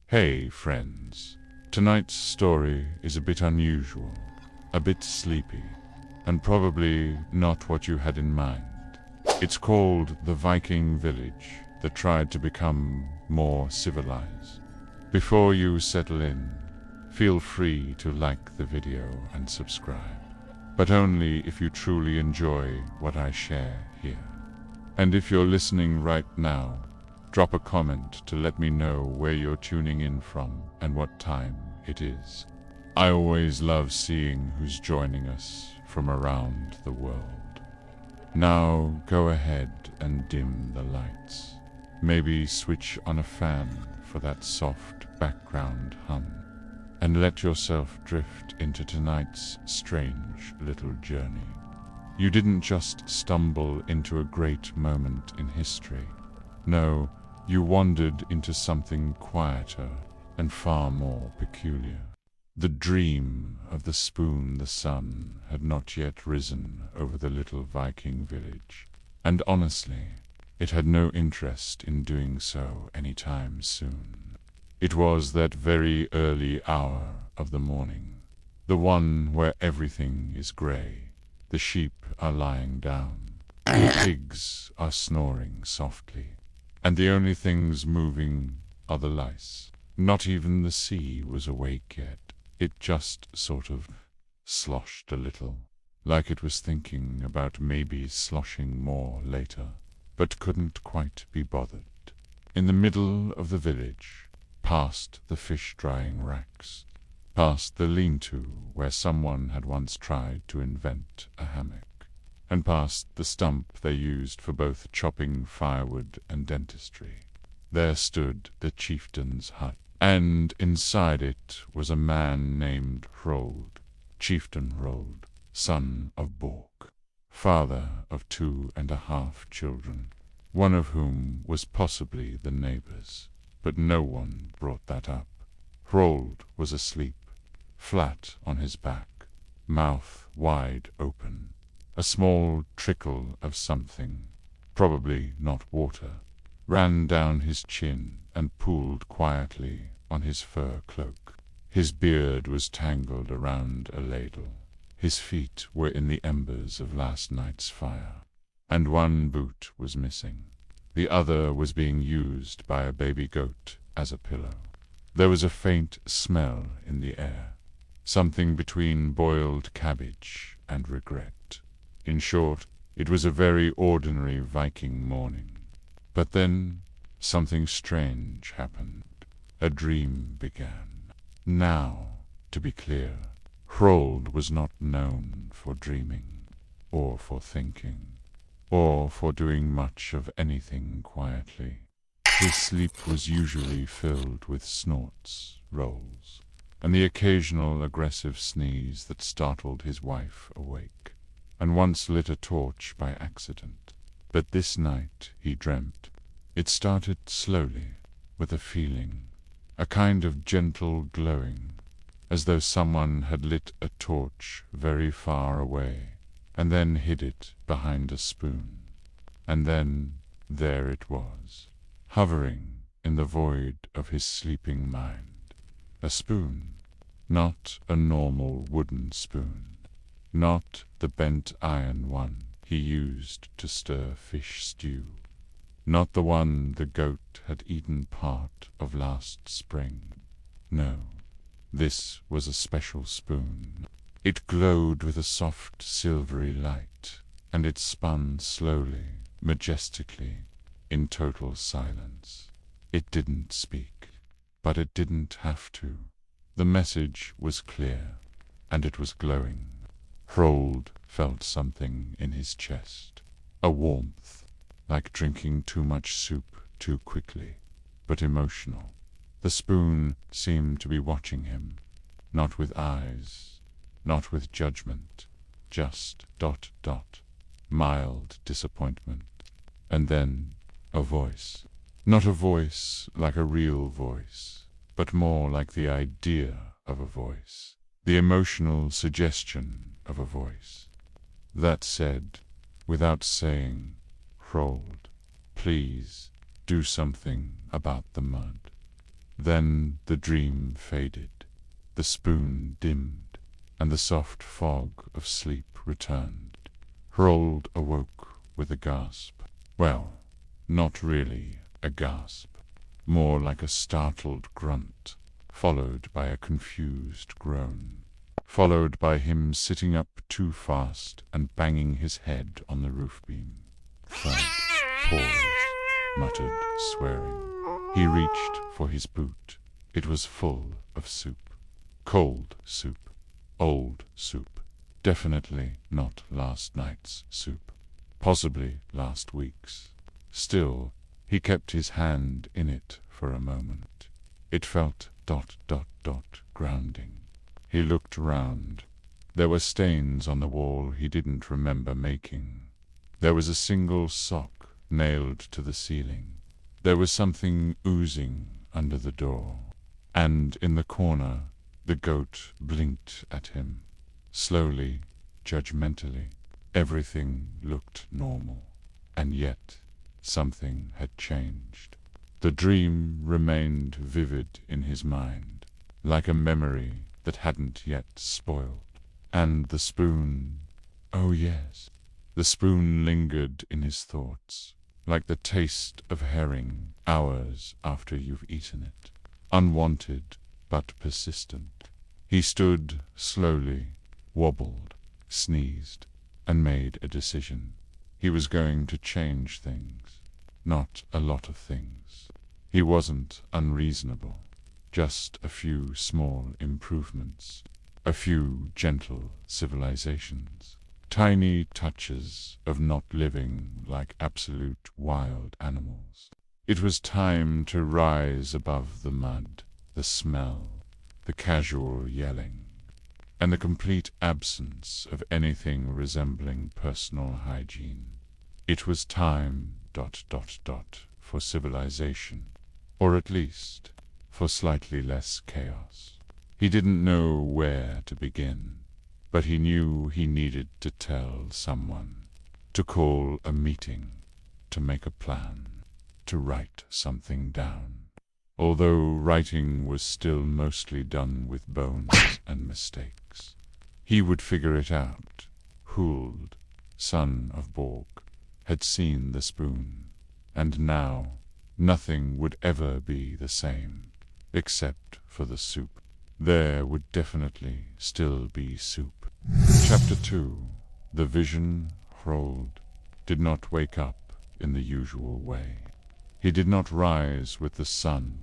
Hey friends, tonight's story is a bit unusual, a bit sleepy, and probably not what you had in mind. It's called The Viking Village that tried to become more civilized. Before you settle in, feel free to like the video and subscribe, but only if you truly enjoy what I share here. And if you're listening right now, drop a comment to let me know where you're tuning in from and what time it is. I always love seeing who's joining us from around the world. Now go ahead and dim the lights. Maybe switch on a fan for that soft background hum. And let yourself drift into tonight's strange little journey. You didn't just stumble into a great moment in history. No, you wandered into something quieter and far more peculiar. The dream of the spoon the sun had not yet risen over the little Viking village, and honestly, it had no interest in doing so anytime soon. It was that very early hour of the morning, the one where everything is grey, the sheep are lying down, the pigs are snoring softly, and the only things moving are the lice. Not even the sea was awake yet. It just sort of sloshed a little, like it was thinking about maybe sloshing more later, but couldn't quite be bothered. In the middle of the village, past the fish-drying racks, past the lean-to where someone had once tried to invent a hammock, and past the stump they used for both chopping firewood and dentistry, there stood the chieftain's hut, and inside it was a man named Hrold, Chieftain Hrold, son of Bork, father of 2.5 children, one of whom was possibly the neighbor's, but no one brought that up. Hrold was asleep, flat on his back, mouth wide open. A small trickle of something, probably not water, ran down his chin and pooled quietly on his fur cloak. His beard was tangled around a ladle. His feet were in the embers of last night's fire, and one boot was missing. The other was being used by a baby goat as a pillow. There was a faint smell in the air, something between boiled cabbage and regret. In short, it was a very ordinary Viking morning. But then, something strange happened. A dream began. Now, to be clear, Hrold was not known for dreaming, or for thinking, or for doing much of anything quietly. His sleep was usually filled with snorts, rolls, and the occasional aggressive sneeze that startled his wife awake, and once lit a torch by accident. But this night he dreamt. It started slowly, with a feeling, a kind of gentle glowing, as though someone had lit a torch very far away, and then hid it behind a spoon. And then there it was, hovering in the void of his sleeping mind. A spoon, not a normal wooden spoon. Not the bent iron one he used to stir fish stew. Not the one the goat had eaten part of last spring. No, this was a special spoon. It glowed with a soft silvery light, and it spun slowly, majestically, in total silence. It didn't speak, but it didn't have to. The message was clear, and it was glowing. Hrold felt something in his chest, a warmth, like drinking too much soup too quickly, but emotional. The spoon seemed to be watching him, not with eyes, not with judgment, just ... mild disappointment. And then a voice. Not a voice like a real voice, but more like the idea of a voice, the emotional suggestion of a voice, that said, without saying, "Hrold, please do something about the mud." Then the dream faded, the spoon dimmed, and the soft fog of sleep returned. Harold awoke with a gasp. Well, not really a gasp, more like a startled grunt, followed by a confused groan, followed by him sitting up too fast and banging his head on the roof beam. Thud, pause, muttered, swearing. He reached for his boot. It was full of soup. Cold soup. Old soup. Definitely not last night's soup. Possibly last week's. Still, he kept his hand in it for a moment. It felt ... grounding. He looked round. There were stains on the wall he didn't remember making. There was a single sock nailed to the ceiling. There was something oozing under the door. And in the corner, the goat blinked at him. Slowly, judgmentally. Everything looked normal. And yet, something had changed. The dream remained vivid in his mind, like a memory that hadn't yet spoiled. And the spoon, oh yes, the spoon lingered in his thoughts, like the taste of herring hours after you've eaten it. Unwanted, but persistent. He stood slowly, wobbled, sneezed, and made a decision. He was going to change things. Not a lot of things. He wasn't unreasonable. Just a few small improvements. A few gentle civilizations. Tiny touches of not living like absolute wild animals. It was time to rise above the mud, the smell, the casual yelling, and the complete absence of anything resembling personal hygiene. It was time ... for civilization, or at least for slightly less chaos. He didn't know where to begin, but he knew he needed to tell someone, to call a meeting, to make a plan, to write something down. Although writing was still mostly done with bones and mistakes. He would figure it out. Huld, son of Borg, had seen the spoon, and now nothing would ever be the same, except for the soup. There would definitely still be soup. Chapter 2. The vision, Harold, did not wake up in the usual way. He did not rise with the sun,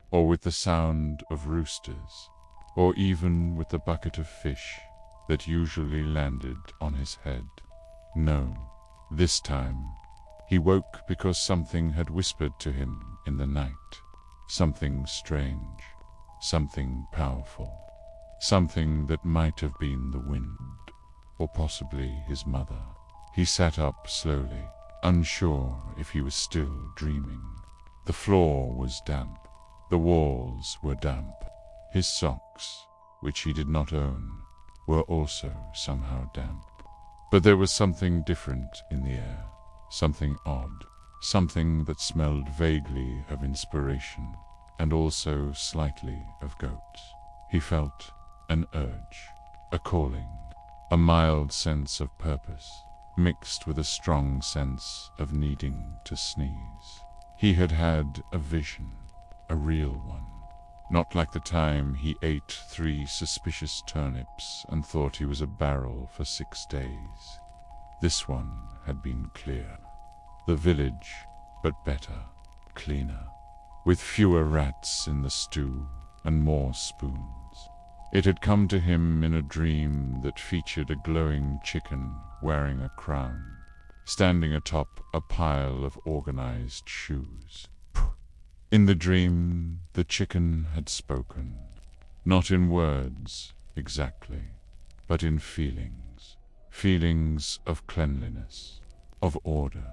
or with the sound of roosters, or even with the bucket of fish that usually landed on his head. No, this time he woke because something had whispered to him in the night. Something strange, something powerful, something that might have been the wind, or possibly his mother. He sat up slowly, unsure if he was still dreaming. The floor was damp. The walls were damp. His socks, which he did not own, were also somehow damp. But there was something different in the air, something odd, something that smelled vaguely of inspiration, and also slightly of goats. He felt an urge, a calling, a mild sense of purpose, mixed with a strong sense of needing to sneeze. He had had a vision, a real one. Not like the time he ate 3 suspicious turnips and thought he was a barrel for 6 days. This one had been clear. The village, but better, cleaner, with fewer rats in the stew and more spoons. It had come to him in a dream that featured a glowing chicken wearing a crown, standing atop a pile of organized shoes. In the dream, the chicken had spoken, not in words exactly, but in feelings. Feelings of cleanliness, of order,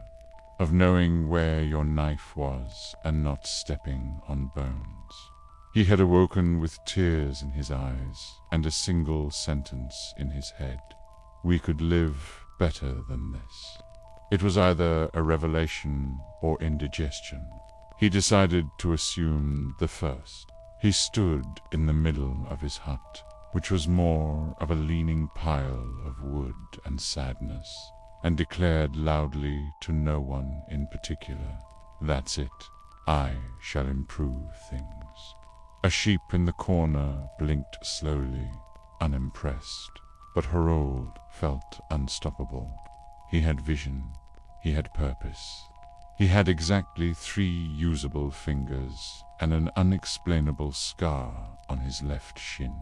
of knowing where your knife was and not stepping on bones. He had awoken with tears in his eyes and a single sentence in his head. We could live better than this. It was either a revelation or indigestion. He decided to assume the first. He stood in the middle of his hut, which was more of a leaning pile of wood and sadness, and declared loudly to no one in particular, "That's it, I shall improve things." A sheep in the corner blinked slowly, unimpressed, but Harold felt unstoppable. He had vision, he had purpose. He had exactly 3 usable fingers and an unexplainable scar on his left shin.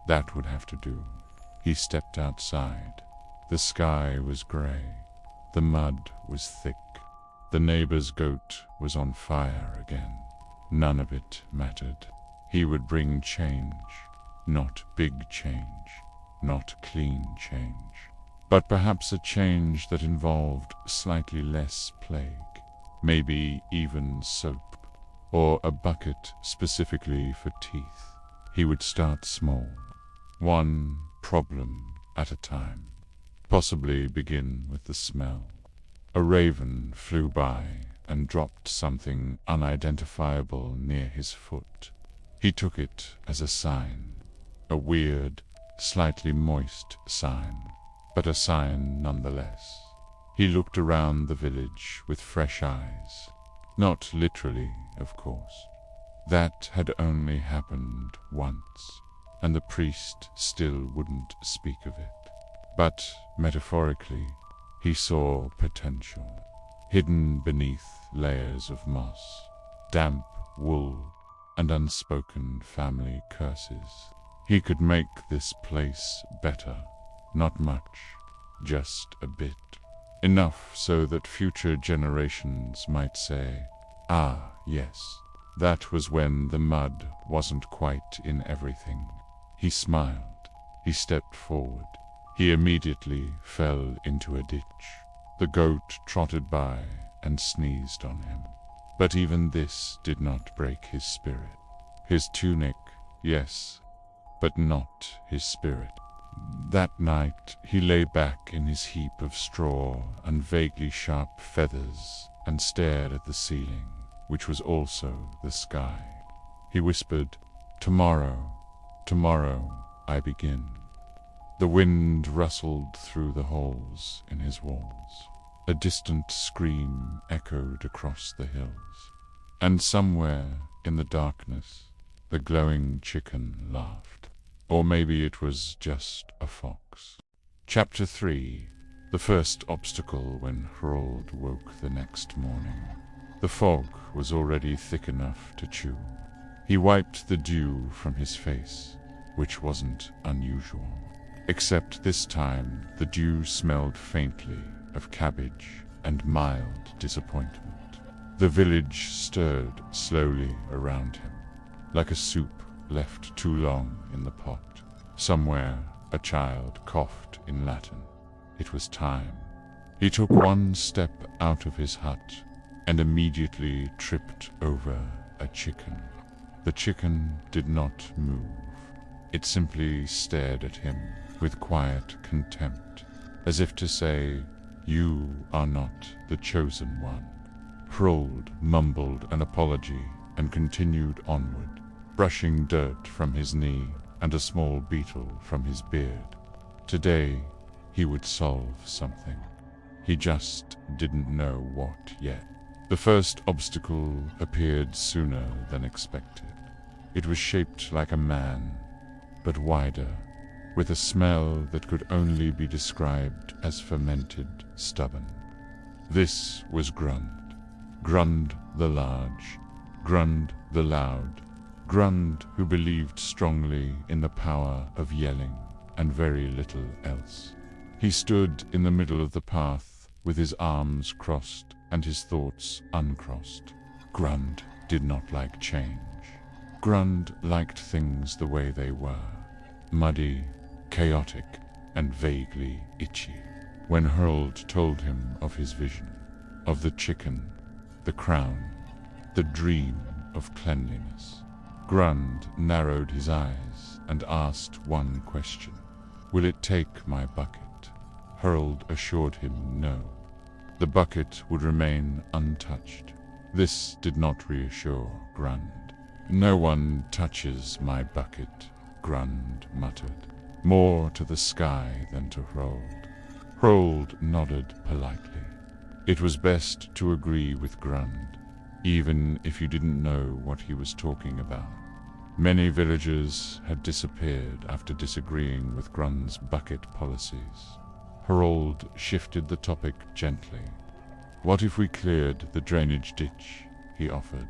That would have to do. He stepped outside. The sky was grey. The mud was thick. The neighbor's goat was on fire again. None of it mattered. He would bring change. Not big change. Not clean change. But perhaps a change that involved slightly less plague. Maybe even soap. Or a bucket specifically for teeth. He would start small. One problem at a time. Possibly begin with the smell. A raven flew by and dropped something unidentifiable near his foot. He took it as a sign. A weird, slightly moist sign, but a sign nonetheless. He looked around the village with fresh eyes. Not literally, of course. That had only happened once, and the priest still wouldn't speak of it. But, metaphorically, he saw potential, hidden beneath layers of moss, damp wool, and unspoken family curses. He could make this place better. Not much, just a bit. Enough so that future generations might say, "Ah, yes, that was when the mud wasn't quite in everything." He smiled. He stepped forward. He immediately fell into a ditch. The goat trotted by and sneezed on him. But even this did not break his spirit. His tunic, yes, but not his spirit. That night he lay back in his heap of straw and vaguely sharp feathers and stared at the ceiling, which was also the sky. He whispered, "Tomorrow, tomorrow I begin." The wind rustled through the holes in his walls. A distant scream echoed across the hills. And somewhere in the darkness, the glowing chicken laughed. Or maybe it was just a fox. Chapter 3. The first obstacle when Harold woke the next morning. The fog was already thick enough to chew. He wiped the dew from his face, which wasn't unusual. Except this time the dew smelled faintly of cabbage and mild disappointment. The village stirred slowly around him, like a soup left too long in the pot. Somewhere a child coughed in Latin. It was time. He took one step out of his hut and immediately tripped over a chicken. The chicken did not move. It simply stared at him with quiet contempt, as if to say, "You are not the chosen one." Harold mumbled an apology and continued onward, brushing dirt from his knee and a small beetle from his beard. Today he would solve something. He just didn't know what yet. The first obstacle appeared sooner than expected. It was shaped like a man, but wider, with a smell that could only be described as fermented stubborn. This was Grund. Grund the large, Grund the loud, Grund who believed strongly in the power of yelling and very little else. He stood in the middle of the path with his arms crossed and his thoughts uncrossed. Grund did not like change. Grund liked things the way they were, muddy, chaotic, and vaguely itchy. When Harold told him of his vision, of the chicken, the crown, the dream of cleanliness, Grund narrowed his eyes and asked one question. "Will it take my bucket?" Harold assured him no. The bucket would remain untouched. This did not reassure Grund. No one touches my bucket, Grund muttered, more to the sky than to Hrold. Hrold nodded politely. It was best to agree with Grund, even if you didn't know what he was talking about. Many villagers had disappeared after disagreeing with Grund's bucket policies. Hrold shifted the topic gently. What if we cleared the drainage ditch? He offered.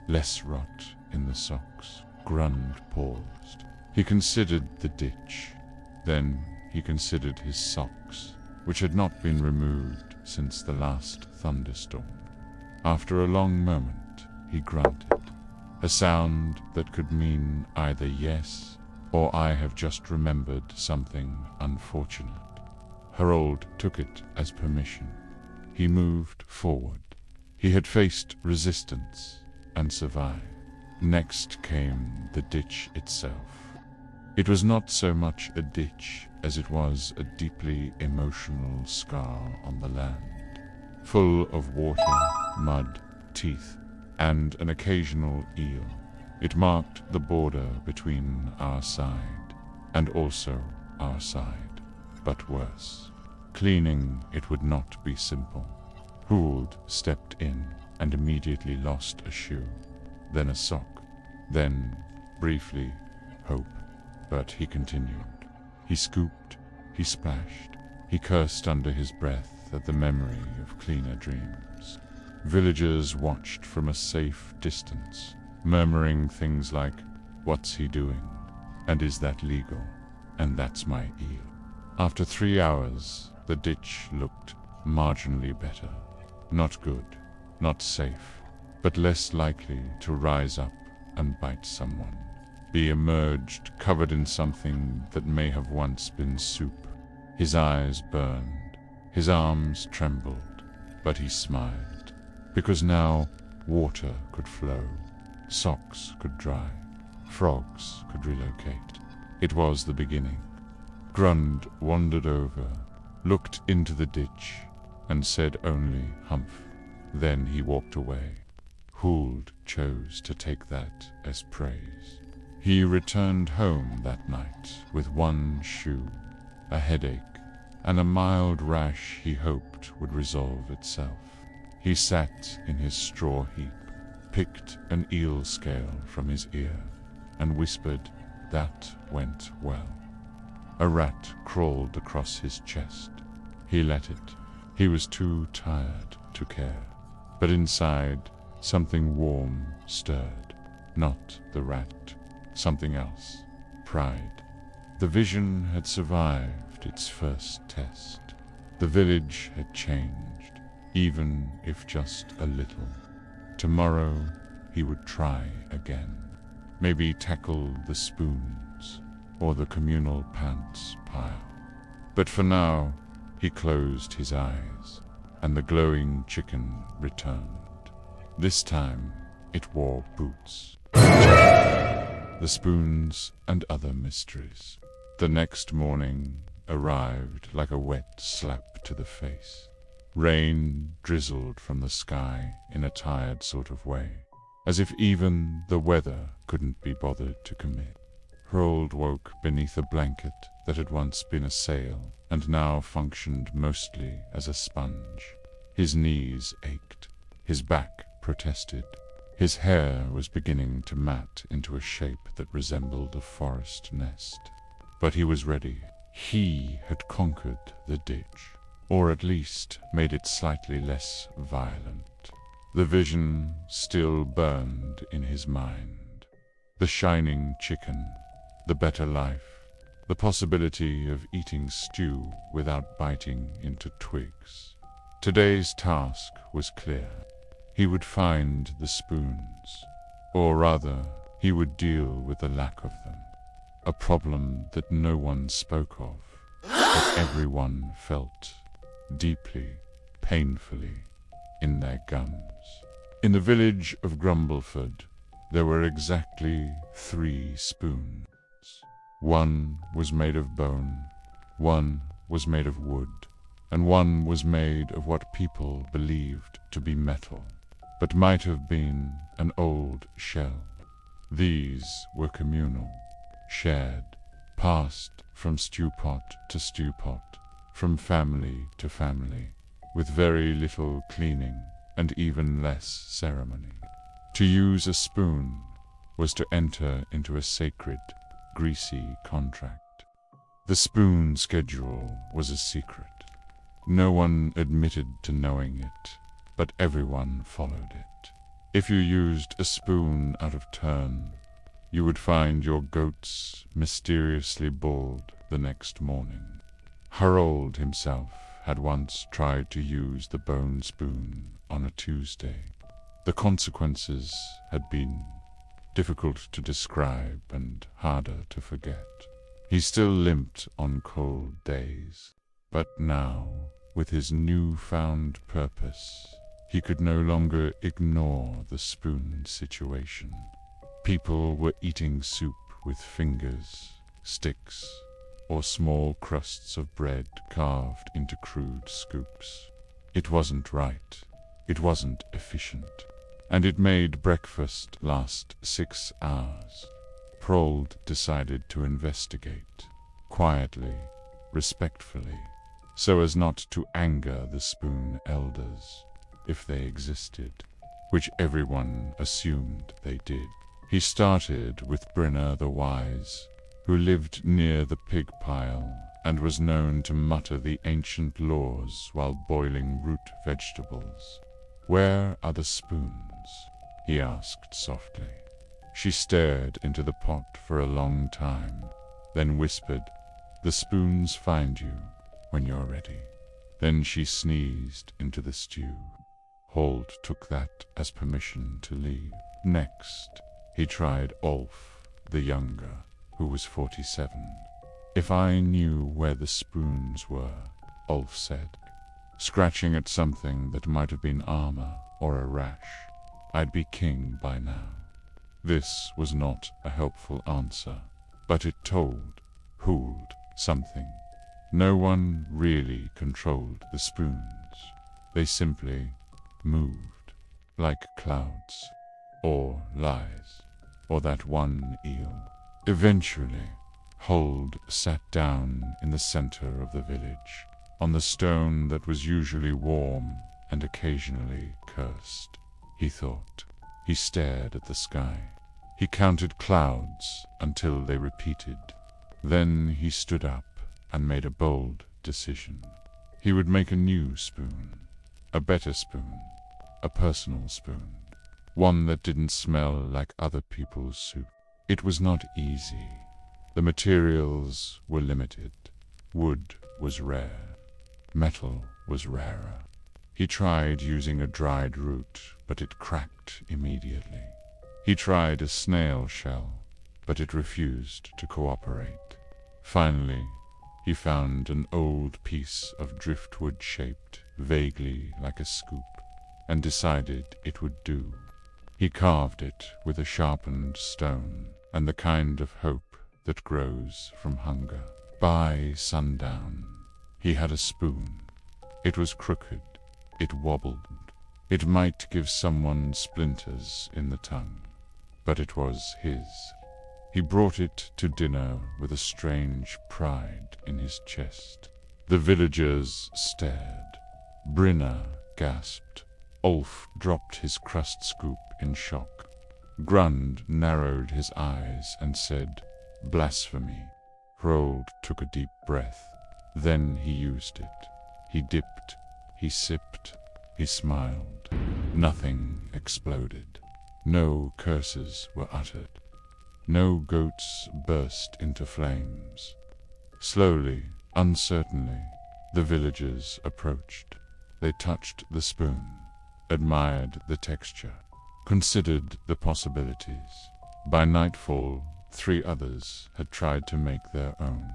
Less rot in the socks. Grund paused. He considered the ditch. Then he considered his socks, which had not been removed since the last thunderstorm. After a long moment, he grunted, a sound that could mean either yes or I have just remembered something unfortunate. Hrold took it as permission. He moved forward. He had faced resistance and survived. Next came the ditch itself. It was not so much a ditch as it was a deeply emotional scar on the land, full of water, mud, teeth, and an occasional eel. It marked the border between our side and also our side, but worse. Cleaning it would not be simple. Huld stepped in and immediately lost a shoe, then a sock, then, briefly, hope. But he continued. He scooped, he splashed, he cursed under his breath at the memory of cleaner dreams. Villagers watched from a safe distance, murmuring things like, "What's he doing? And is that legal? And that's my eel." After 3 hours, the ditch looked marginally better. Not good, not safe, but less likely to rise up and bite someone. Be emerged covered in something that may have once been soup. His eyes burned, his arms trembled, but he smiled, because now water could flow, socks could dry, frogs could relocate. It was the beginning. Grund wandered over, looked into the ditch, and said only humph. Then he walked away. Huld chose to take that as praise. He returned home that night with one shoe, a headache, and a mild rash he hoped would resolve itself. He sat in his straw heap, picked an eel scale from his ear, and whispered, "That went well." A rat crawled across his chest. He let it. He was too tired to care. But inside, something warm stirred. Not the rat. Something else. Pride. The vision had survived its first test. The village had changed, even if just a little. Tomorrow, he would try again. Maybe tackle the spoons or the communal pants pile. But for now, he closed his eyes, and the glowing chicken returned. This time, it wore boots. The spoons and other mysteries. The next morning arrived like a wet slap to the face. Rain drizzled from the sky in a tired sort of way, as if even the weather couldn't be bothered to commit. Hrold woke beneath a blanket that had once been a sail and now functioned mostly as a sponge. His knees ached. His back protested. His hair was beginning to mat into a shape that resembled a forest nest. But he was ready. He had conquered the ditch, or at least made it slightly less violent. The vision still burned in his mind. The shining chicken, the better life, the possibility of eating stew without biting into twigs. Today's task was clear. He would find the spoons, or rather, he would deal with the lack of them. A problem that no one spoke of, but everyone felt deeply, painfully, in their gums. In the village of Grumbleford, there were exactly 3 spoons. One was made of bone, one was made of wood, and one was made of what people believed to be metal, but might have been an old shell. These were communal, shared, passed from stewpot to stewpot, from family to family, with very little cleaning and even less ceremony. To use a spoon was to enter into a sacred, greasy contract. The spoon schedule was a secret. No one admitted to knowing it, but everyone followed it. If you used a spoon out of turn, you would find your goats mysteriously bald the next morning. Harold himself had once tried to use the bone spoon on a Tuesday. The consequences had been difficult to describe and harder to forget. He still limped on cold days, but now, with his newfound purpose, he could no longer ignore the spoon situation. People were eating soup with fingers, sticks, or small crusts of bread carved into crude scoops. It wasn't right, it wasn't efficient, and it made breakfast last 6 hours. Prold decided to investigate, quietly, respectfully, so as not to anger the spoon elders, if they existed, which everyone assumed they did. He started with Brenna the Wise, who lived near the pig pile and was known to mutter the ancient laws while boiling root vegetables. "Where are the spoons?" he asked softly. She stared into the pot for a long time, then whispered, "The spoons find you when you're ready." Then she sneezed into the stew. Hold took that as permission to leave. Next, he tried Ulf, the younger, who was 47. "If I knew where the spoons were," Ulf said, scratching at something that might have been armor or a rash, "I'd be king by now." This was not a helpful answer, but it told Huld something. No one really controlled the spoons. They simply moved, like clouds, or lies, or that one eel. Eventually, Huld sat down in the center of the village, on the stone that was usually warm and occasionally cursed. He thought. He stared at the sky. He counted clouds until they repeated. Then he stood up and made a bold decision. He would make a new spoon, a better spoon, a personal spoon, one that didn't smell like other people's soup. It was not easy. The materials were limited. Wood was rare. Metal was rarer. He tried using a dried root, but it cracked immediately. He tried a snail shell, but it refused to cooperate. Finally, he found an old piece of driftwood shaped vaguely like a scoop, and decided it would do. He carved it with a sharpened stone, and the kind of hope that grows from hunger. By sundown, he had a spoon. It was crooked. It wobbled. It might give someone splinters in the tongue, but it was his. He brought it to dinner with a strange pride in his chest. The villagers stared. Brenna gasped. Ulf dropped his crust scoop in shock. Grund narrowed his eyes and said, "Blasphemy." Hrold took a deep breath. Then he used it. He dipped. He sipped. He smiled. Nothing exploded. No curses were uttered. No goats burst into flames. Slowly, uncertainly, the villagers approached. They touched the spoon, admired the texture, considered the possibilities. By nightfall, 3 others had tried to make their own.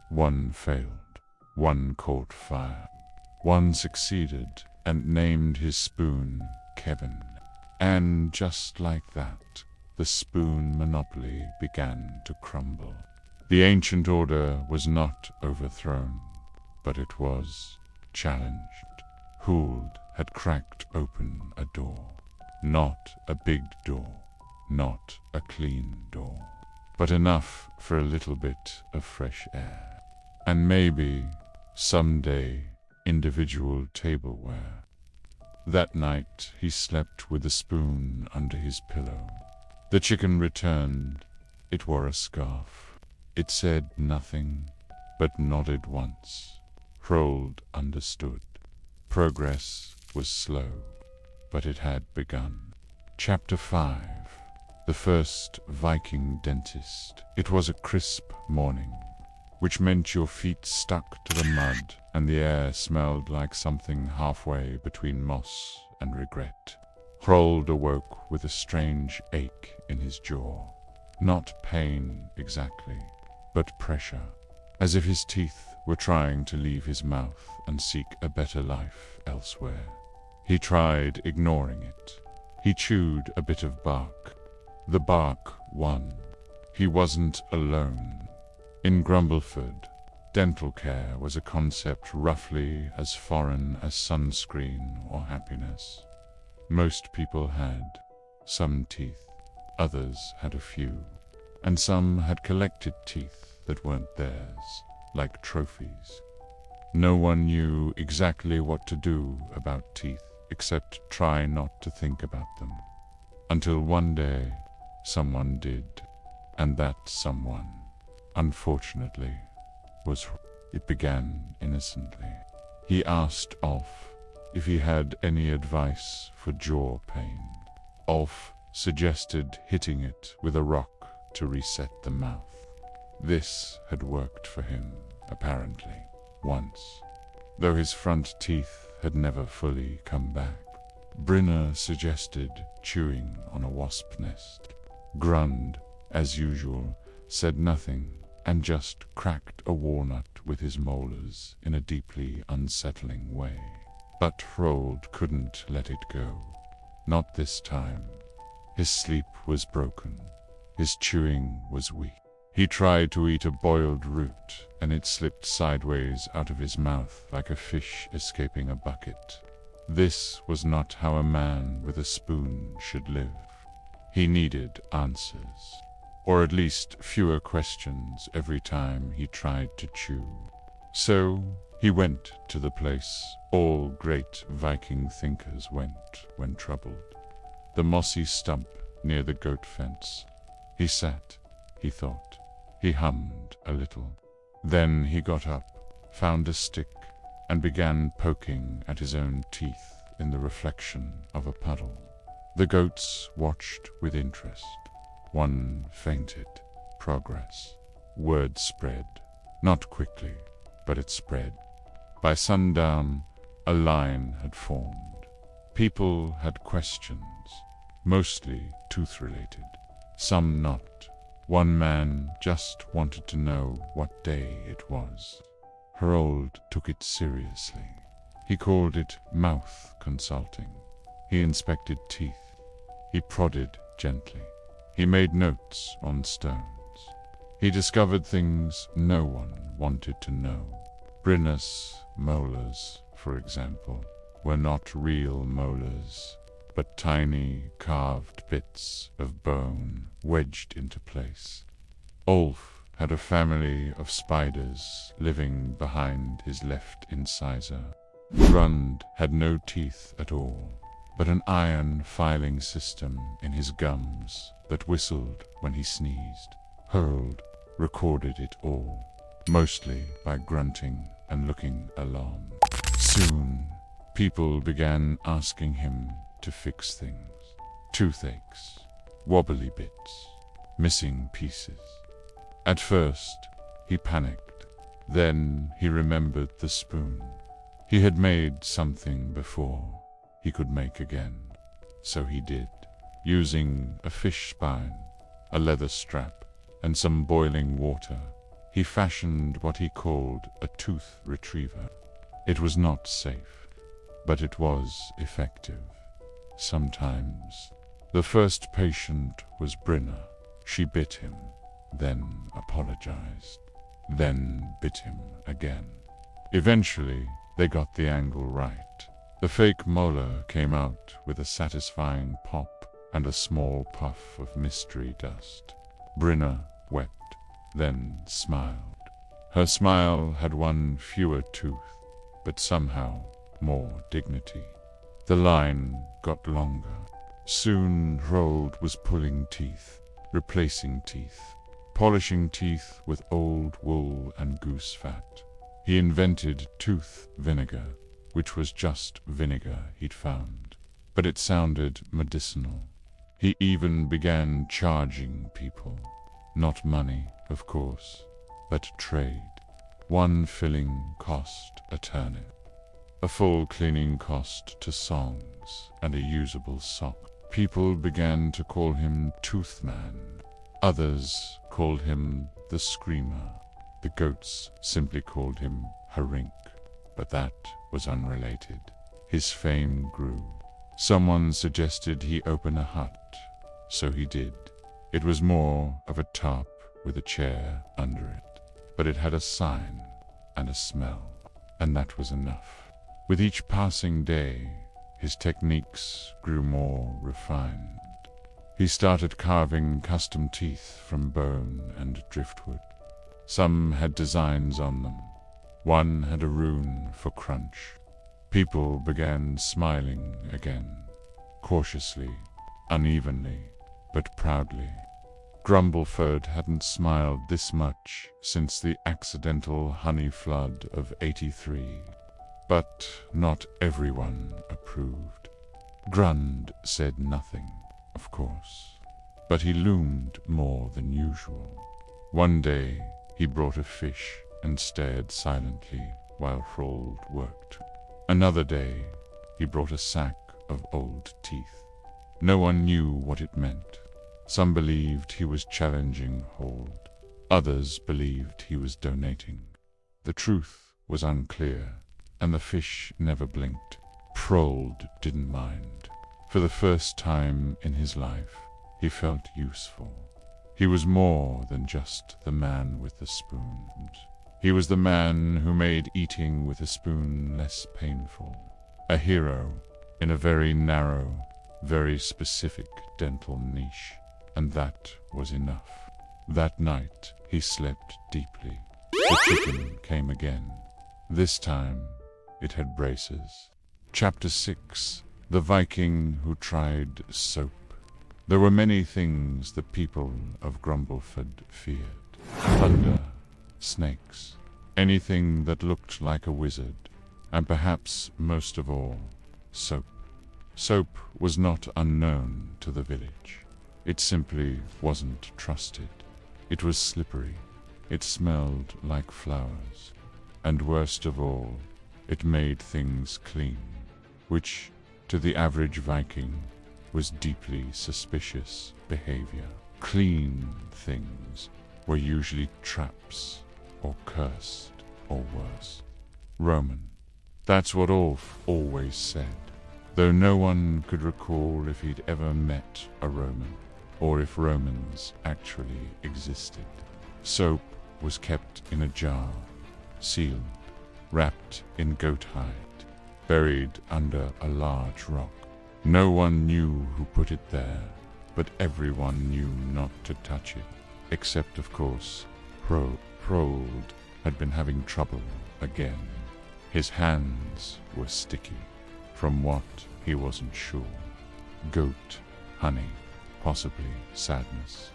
One failed. One caught fire. One succeeded and named his spoon Kevin. And just like that, the spoon monopoly began to crumble. The ancient order was not overthrown, but it was challenged. Huld had cracked open a door. Not a big door, not a clean door, but enough for a little bit of fresh air. And maybe, someday, individual tableware. That night he slept with a spoon under his pillow. The chicken returned. It wore a scarf. It said nothing, but nodded once. Hrold understood. Progress was slow, but it had begun. Chapter 5. The first Viking dentist. It was a crisp morning, which meant your feet stuck to the mud and the air smelled like something halfway between moss and regret. Hrold awoke with a strange ache in his jaw. Not pain exactly, but pressure, as if his teeth were trying to leave his mouth and seek a better life elsewhere. He tried ignoring it. He chewed a bit of bark. The bark won. He wasn't alone. In Grumbleford, dental care was a concept roughly as foreign as sunscreen or happiness. Most people had some teeth, others had a few, and some had collected teeth that weren't theirs, like trophies. No one knew exactly what to do about teeth except try not to think about them. Until one day, someone did, and that someone, unfortunately, was. It began innocently. He asked Ulf if he had any advice for jaw pain. Ulf suggested hitting it with a rock to reset the mouth. This had worked for him, apparently, once, though his front teeth had never fully come back. Brynner suggested chewing on a wasp nest. Grund, as usual, said nothing and just cracked a walnut with his molars in a deeply unsettling way. But Hrold couldn't let it go. Not this time. His sleep was broken. His chewing was weak. He tried to eat a boiled root, and it slipped sideways out of his mouth like a fish escaping a bucket. This was not how a man with a spoon should live. He needed answers, or at least fewer questions every time he tried to chew. So he went to the place all great Viking thinkers went when troubled, the mossy stump near the goat fence. He sat, he thought, he hummed a little. Then he got up, found a stick, and began poking at his own teeth in the reflection of a puddle. The goats watched with interest. One fainted. Progress. Word spread. Not quickly, but it spread. By sundown, a line had formed. People had questions, mostly tooth-related, some not. One man just wanted to know what day it was. Hrold took it seriously. He called it mouth consulting. He inspected teeth. He prodded gently. He made notes on stones. He discovered things no one wanted to know. Brynner's molars, for example, were not real molars, but tiny carved bits of bone wedged into place. Ulf had a family of spiders living behind his left incisor. Grund had no teeth at all, but an iron filing system in his gums that whistled when he sneezed. Hrold recorded it all, mostly by grunting and looking alarmed. Soon, people began asking him to fix things. Toothaches, wobbly bits, missing pieces. At first, he panicked. Then he remembered the spoon. He had made something before. He could make again. So he did, using a fish spine, a leather strap, and some boiling water. He fashioned what he called a tooth retriever. It was not safe, but it was effective. Sometimes. The first patient was Brynner. She bit him, then apologized, then bit him again. Eventually, they got the angle right. The fake molar came out with a satisfying pop and a small puff of mystery dust. Brinna wept, then smiled. Her smile had one fewer tooth, but somehow more dignity. The line got longer. Soon Hrold was pulling teeth, replacing teeth, polishing teeth with old wool and goose fat. He invented tooth vinegar, which was just vinegar he'd found, but it sounded medicinal. He even began charging people. Not money, of course, but trade. One filling cost a turnip. A full cleaning cost to songs and a usable sock. People began to call him Toothman. Others called him the Screamer. The goats simply called him Harink, but that was unrelated. His fame grew. Someone suggested he open a hut, so he did. It was more of a tarp with a chair under it, but it had a sign and a smell, and that was enough. With each passing day, his techniques grew more refined. He started carving custom teeth from bone and driftwood. Some had designs on them. One had a rune for crunch. People began smiling again, cautiously, unevenly, but proudly. Grumbleford hadn't smiled this much since the accidental honey flood of '83. But not everyone approved. Grund said nothing, of course, but he loomed more than usual. One day he brought a fish and stared silently while Hrold worked. Another day he brought a sack of old teeth. No one knew what it meant. Some believed he was challenging Hrold. Others believed he was donating. The truth was unclear, and the fish never blinked. Hrold didn't mind. For the first time in his life, he felt useful. He was more than just the man with the spoons. He was the man who made eating with a spoon less painful. A hero in a very narrow, very specific dental niche, and that was enough. That night, he slept deeply. The chicken came again. This time, it had braces. Chapter 6: The Viking Who Tried Soap. There were many things the people of Grumbleford feared. Thunder, snakes, anything that looked like a wizard, and perhaps most of all, soap. Soap was not unknown to the village. It simply wasn't trusted. It was slippery. It smelled like flowers. And worst of all, it made things clean, which, to the average Viking, was deeply suspicious behavior. Clean things were usually traps, or cursed, or worse. Roman. That's what Ulf always said, though no one could recall if he'd ever met a Roman, or if Romans actually existed. Soap was kept in a jar, sealed, wrapped in goat hide, buried under a large rock. No one knew who put it there, but everyone knew not to touch it, except, of course, Hrold had been having trouble again. His hands were sticky. From what, he wasn't sure. Goat, honey, possibly sadness.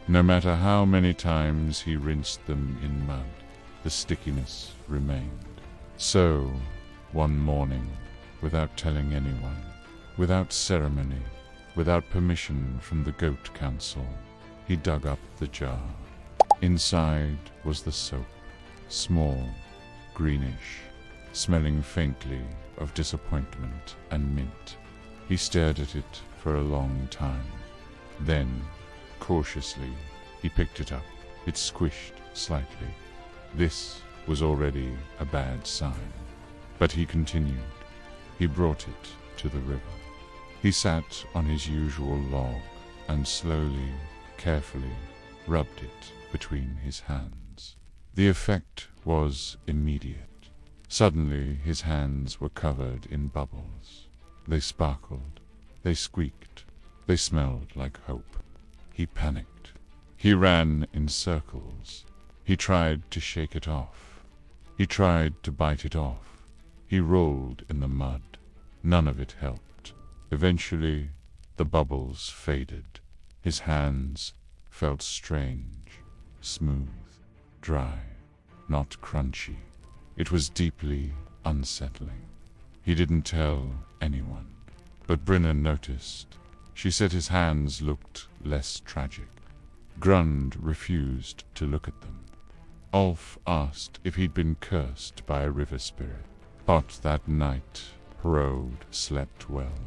No matter how many times he rinsed them in mud, the stickiness remained. So, one morning, without telling anyone, without ceremony, without permission from the Goat Council, he dug up the jar. Inside was the soap, small, greenish, smelling faintly of disappointment and mint. He stared at it for a long time. Then, cautiously, he picked it up. It squished slightly. This was already a bad sign. But he continued. He brought it to the river. He sat on his usual log and slowly, carefully rubbed it between his hands. The effect was immediate. Suddenly his hands were covered in bubbles. They sparkled. They squeaked. They smelled like hope. He panicked. He ran in circles. He tried to shake it off. He tried to bite it off. He rolled in the mud. None of it helped. Eventually, the bubbles faded. His hands felt strange, smooth, dry, not crunchy. It was deeply unsettling. He didn't tell anyone, but Brenna noticed. She said his hands looked less tragic. Grund refused to look at them. Ulf asked if he'd been cursed by a river spirit. But that night, Hrode slept well,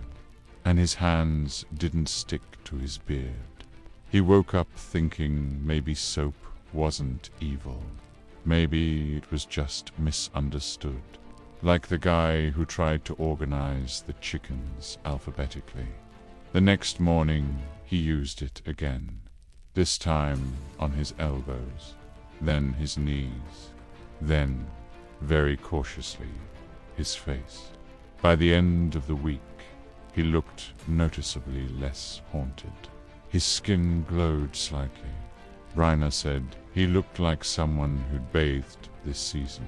and his hands didn't stick to his beard. He woke up thinking maybe soap wasn't evil. Maybe it was just misunderstood, like the guy who tried to organize the chickens alphabetically. The next morning, he used it again, this time on his elbows, then his knees, then, very cautiously, his face. By the end of the week, he looked noticeably less haunted. His skin glowed slightly. Bryna said he looked like someone who'd bathed this season,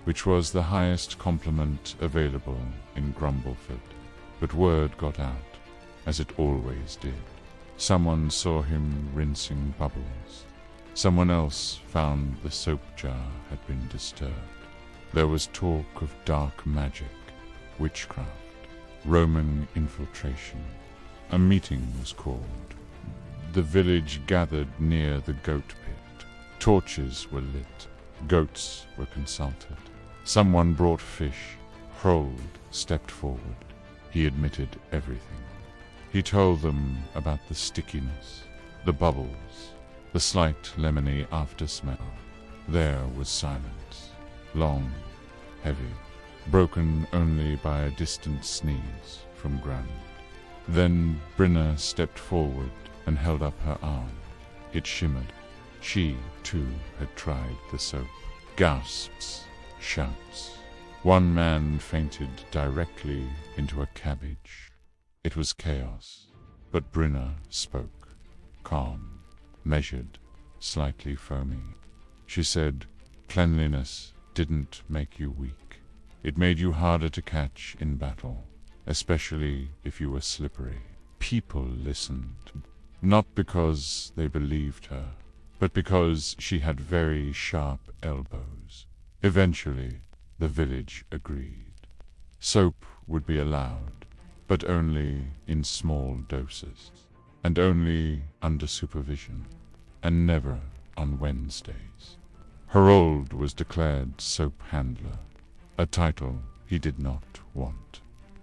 which was the highest compliment available in Grumbleford. But word got out, as it always did. Someone saw him rinsing bubbles. Someone else found the soap jar had been disturbed. There was talk of dark magic, witchcraft, Roman infiltration. A meeting was called. The village gathered near the goat pit. Torches were lit. Goats were consulted. Someone brought fish. Hrode stepped forward. He admitted everything. He told them about the stickiness, the bubbles, the slight lemony aftersmell. There was silence, long, heavy, broken only by a distant sneeze from Grund. Then Brenna stepped forward and held up her arm. It shimmered. She, too, had tried the soap. Gasps, shouts. One man fainted directly into a cabbage. It was chaos, but Brenna spoke, calm, measured, slightly foamy. She said, "Cleanliness didn't make you weak. It made you harder to catch in battle, especially if you were slippery." People listened, not because they believed her, but because she had very sharp elbows. Eventually, the village agreed. Soap would be allowed, but only in small doses, and only under supervision, and never on Wednesdays. Harold was declared soap handler, a title he did not want.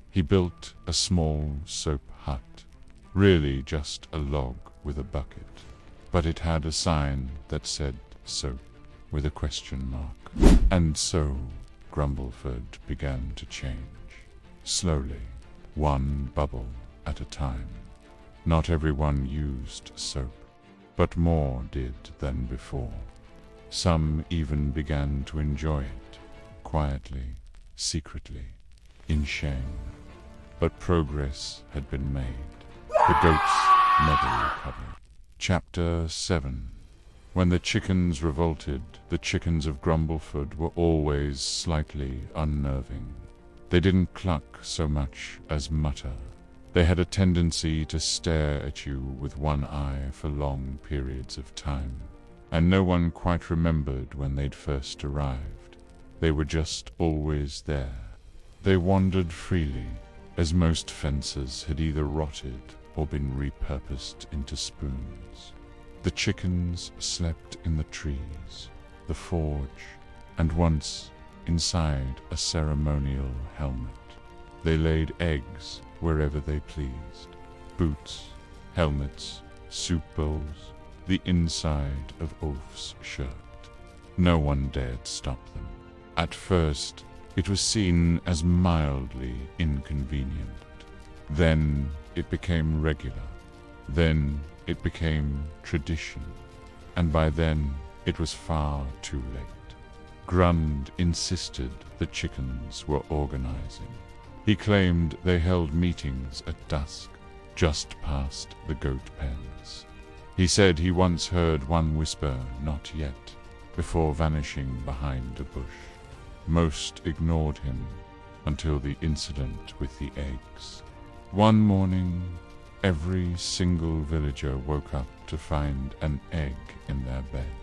He built a small soap hut, really just a log with a bucket, but it had a sign that said soap with a question mark. And so Grumbleford began to change, slowly, one bubble at a time. Not everyone used soap, but more did than before. Some even began to enjoy it, quietly, secretly, in shame. But progress had been made. The goats never recovered. Chapter 7. When the chickens revolted, the chickens of Grumbleford were always slightly unnerving. They didn't cluck so much as mutter. They had a tendency to stare at you with one eye for long periods of time, and no one quite remembered when they'd first arrived. They were just always there. They wandered freely, as most fences had either rotted or been repurposed into spoons. The chickens slept in the trees, the forge, and once inside a ceremonial helmet. They laid eggs wherever they pleased. Boots, helmets, soup bowls, the inside of Ulf's shirt. No one dared stop them. At first, it was seen as mildly inconvenient. Then it became regular. Then it became tradition. And by then, it was far too late. Grund insisted the chickens were organizing. He claimed they held meetings at dusk, just past the goat pens. He said he once heard one whisper, "Not yet," before vanishing behind a bush. Most ignored him until the incident with the eggs. One morning, every single villager woke up to find an egg in their bed,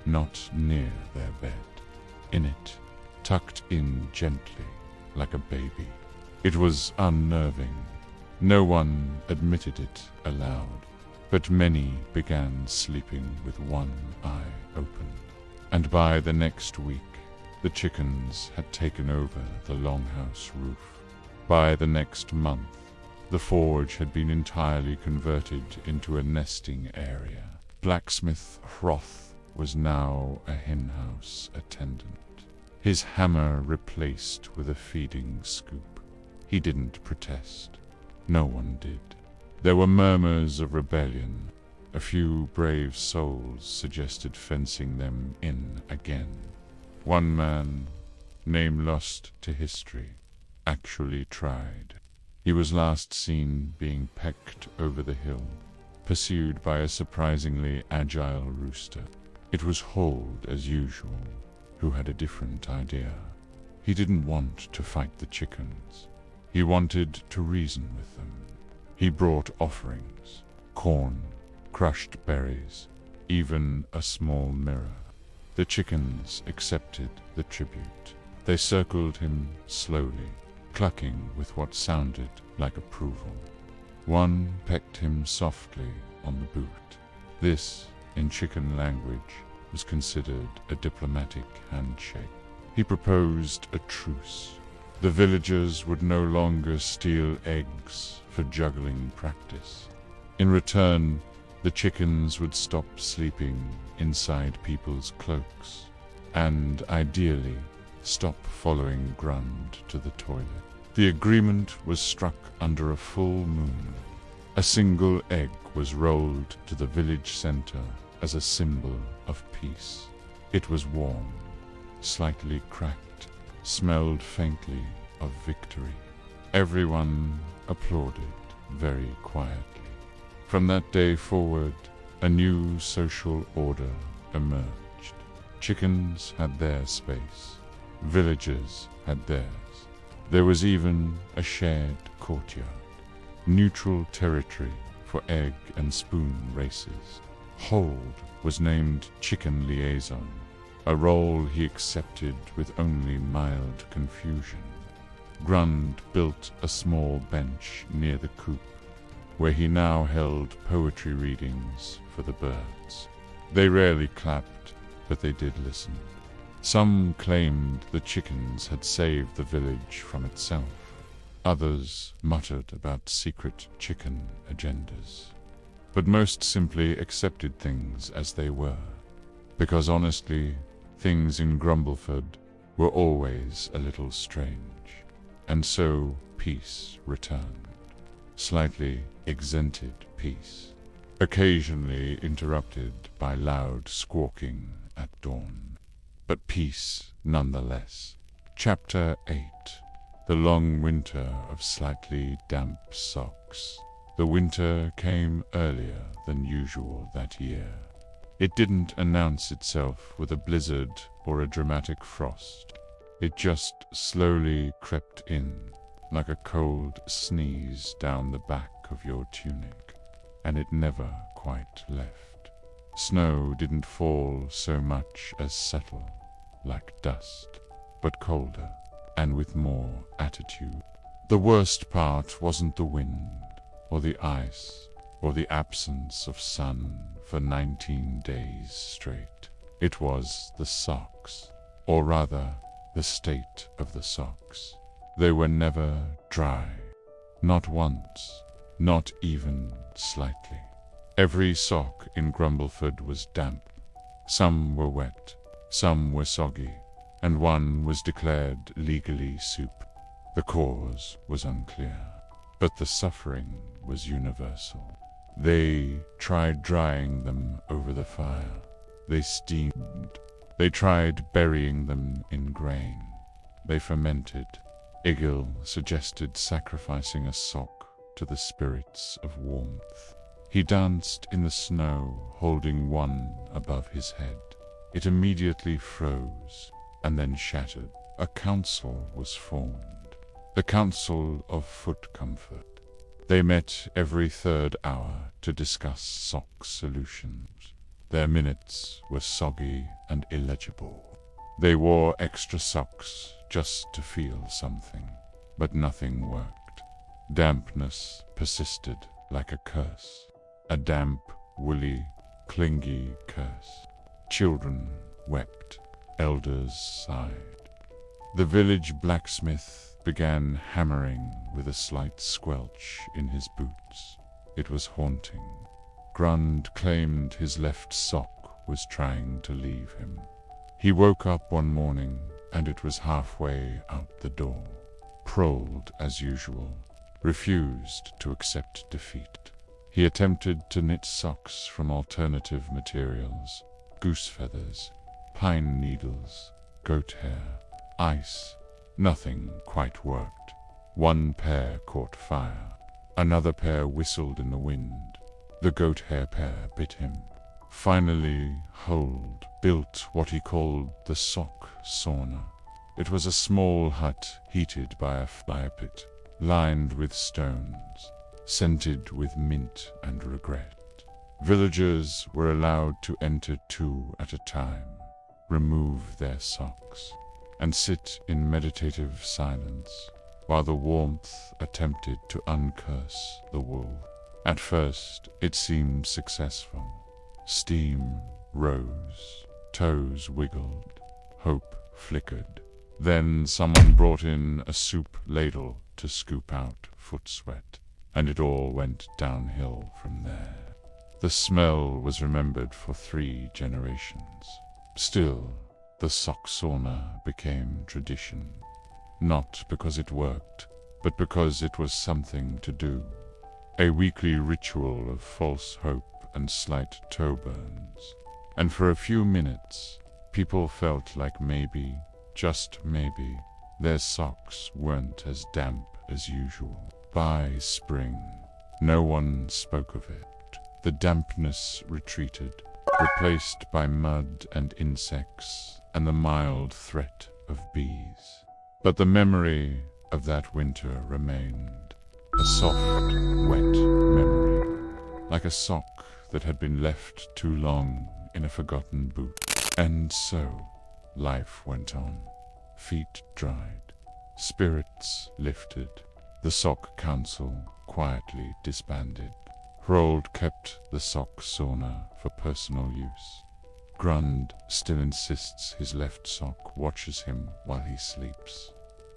not near their bed. In it, tucked in gently, like a baby. It was unnerving. No one admitted it aloud, but many began sleeping with one eye open. And by the next week, the chickens had taken over the longhouse roof. By the next month, the forge had been entirely converted into a nesting area. Blacksmith Hroth was now a henhouse attendant, his hammer replaced with a feeding scoop. He didn't protest. No one did. There were murmurs of rebellion. A few brave souls suggested fencing them in again. One man, name lost to history, actually tried. He was last seen being pecked over the hill, pursued by a surprisingly agile rooster. It was Hold, as usual, who had a different idea. He didn't want to fight the chickens. He wanted to reason with them. He brought offerings, corn, crushed berries, even a small mirror. The chickens accepted the tribute. They circled him slowly, clucking with what sounded like approval. One pecked him softly on the boot. This, in chicken language, was considered a diplomatic handshake. He proposed a truce. The villagers would no longer steal eggs for juggling practice. In return, the chickens would stop sleeping inside people's cloaks, and ideally, stop following Grund to the toilet. The agreement was struck under a full moon. A single egg was rolled to the village center as a symbol of peace. It was warm, slightly cracked, smelled faintly of victory. Everyone applauded very quietly. From that day forward, a new social order emerged. Chickens had their space. Villagers had theirs. There was even a shared courtyard, neutral territory for egg and spoon races. Hold was named Chicken Liaison, a role he accepted with only mild confusion. Grund built a small bench near the coop, where he now held poetry readings for the birds. They rarely clapped, but they did listen. Some claimed the chickens had saved the village from itself. Others muttered about secret chicken agendas. But most simply accepted things as they were, because honestly, things in Grumbleford were always a little strange. And so peace returned. Slightly exented peace, occasionally interrupted by loud squawking at dawn. But peace nonetheless. Chapter 8. The long winter of slightly damp socks. The winter came earlier than usual that year. It didn't announce itself with a blizzard or a dramatic frost. It just slowly crept in, like a cold sneeze down the back of your tunic, and it never quite left. Snow didn't fall so much as settle, like dust, but colder, and with more attitude. The worst part wasn't the wind, or the ice, or the absence of sun for 19 days straight. It was the socks, or rather, the state of the socks. They were never dry, not once, not even slightly. Every sock in Grumbleford was damp. Some were wet, some were soggy, and one was declared legally soup. The cause was unclear, but the suffering was universal. They tried drying them over the fire. They steamed. They tried burying them in grain. They fermented. Egil suggested sacrificing a sock to the spirits of warmth. He danced in the snow, holding one above his head. It immediately froze and then shattered. A council was formed, the Council of Foot Comfort. They met every third hour to discuss sock solutions. Their minutes were soggy and illegible. They wore extra socks just to feel something, but nothing worked. Dampness persisted like a curse, a damp, woolly, clingy curse. Children wept, elders sighed. The village blacksmith began hammering with a slight squelch in his boots. It was haunting. Grund claimed his left sock was trying to leave him. He woke up one morning and it was halfway out the door. Prold as usual, refused to accept defeat. He attempted to knit socks from alternative materials: goose feathers, pine needles, goat hair, ice. Nothing quite worked. One pair caught fire. Another pair whistled in the wind. The goat hair pair bit him. Finally, Hold built what he called the sock sauna. It was a small hut heated by a fire pit, lined with stones, scented with mint and regret. Villagers were allowed to enter 2 at a time, remove their socks, and sit in meditative silence while the warmth attempted to uncurse the wool. At first, it seemed successful. Steam rose, toes wiggled, hope flickered. Then someone brought in a soup ladle to scoop out foot sweat, and it all went downhill from there. The smell was remembered for 3 generations. Still, the sock sauna became tradition, not because it worked, but because it was something to do. A weekly ritual of false hope and slight toe burns. And for a few minutes, people felt like maybe, just maybe, their socks weren't as damp as usual. By spring, no one spoke of it. The dampness retreated, replaced by mud and insects and the mild threat of bees. But the memory of that winter remained, a soft, wet memory, like a sock that had been left too long in a forgotten boot. And so, life went on. Feet dried, spirits lifted. The sock council quietly disbanded. Hrold kept the sock sauna for personal use. Grund still insists his left sock watches him while he sleeps.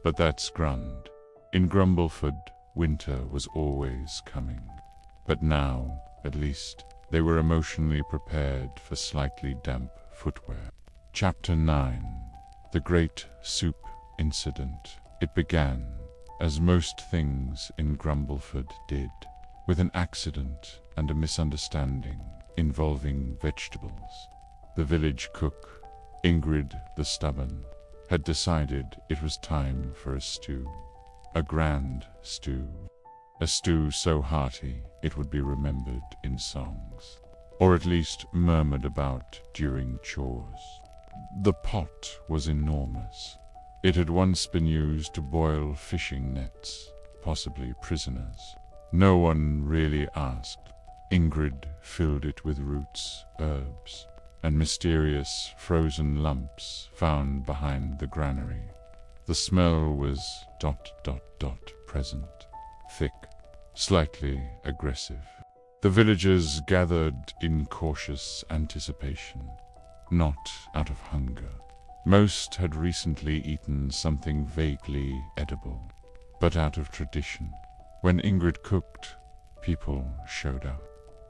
But that's Grund. In Grumbleford, winter was always coming. But now, at least, they were emotionally prepared for slightly damp footwear. Chapter 9. The Great Soup Incident. It began, as most things in Grumbleford did, with an accident and a misunderstanding involving vegetables. The village cook, Ingrid the Stubborn, had decided it was time for a stew. A grand stew. A stew so hearty it would be remembered in songs, or at least murmured about during chores. The pot was enormous. It had once been used to boil fishing nets, possibly prisoners. No one really asked. Ingrid filled it with roots, herbs, and mysterious frozen lumps found behind the granary. The smell was ... present, thick, slightly aggressive. The villagers gathered in cautious anticipation, not out of hunger. Most had recently eaten something vaguely edible, but out of tradition. When Ingrid cooked, people showed up,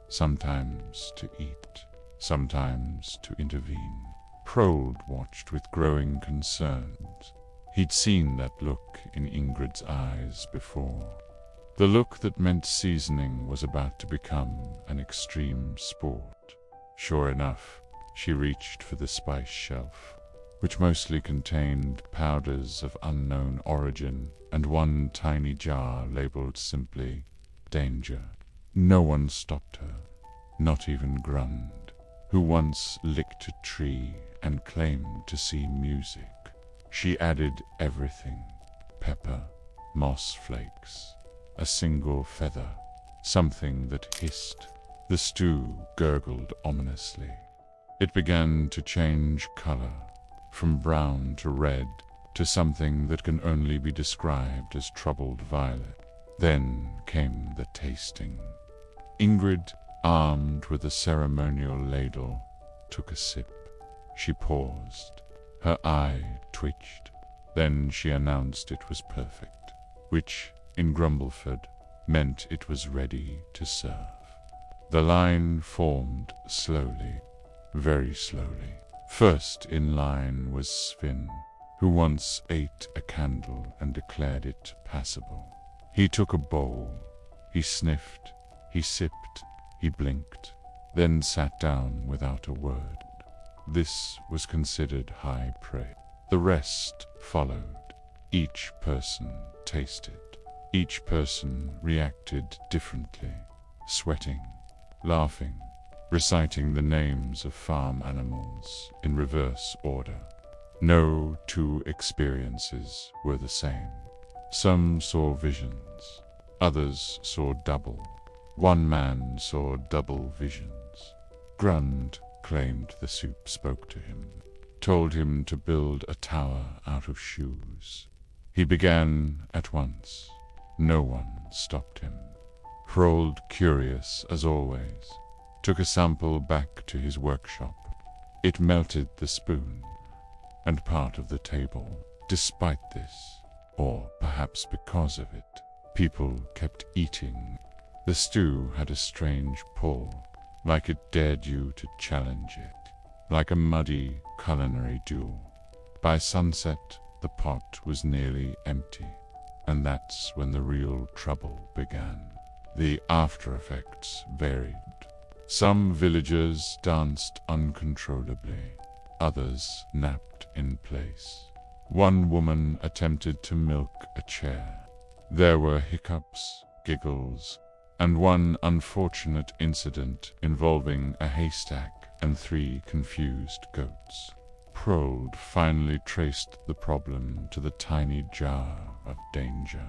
sometimes to eat, sometimes to intervene. Prold watched with growing concerns. He'd seen that look in Ingrid's eyes before. The look that meant seasoning was about to become an extreme sport. Sure enough, she reached for the spice shelf, which mostly contained powders of unknown origin and one tiny jar labeled simply danger. No one stopped her, not even Grund, who once licked a tree and claimed to see music. She added everything: pepper, moss flakes, a single feather, something that hissed. The stew gurgled ominously. It began to change color, from brown to red, to something that can only be described as troubled violet. Then came the tasting. Ingrid, armed with a ceremonial ladle, took a sip. She paused. Her eye twitched. Then she announced it was perfect, which, in Grumbleford, meant it was ready to serve. The line formed slowly, very slowly. First in line was Svin, who once ate a candle and declared it passable. He took a bowl. He sniffed. He sipped. He blinked, then sat down without a word. This was considered high praise. The rest followed. Each person tasted. Each person reacted differently, sweating, laughing, reciting the names of farm animals in reverse order. No two experiences were the same. Some saw visions, others saw double. One man saw double visions. Grund claimed the soup spoke to him, told him to build a tower out of shoes. He began at once. No one stopped him. Hrold, curious as always, took a sample back to his workshop. It melted the spoon and part of the table. Despite this, or perhaps because of it, people kept eating. The stew had a strange pull, like it dared you to challenge it, like a muddy culinary duel. By sunset, the pot was nearly empty, and that's when the real trouble began. The after-effects varied. Some villagers danced uncontrollably, others napped in place. One woman attempted to milk a chair. There were hiccups, giggles, and one unfortunate incident involving a haystack and 3 confused goats. Hrold finally traced the problem to the tiny jar of danger,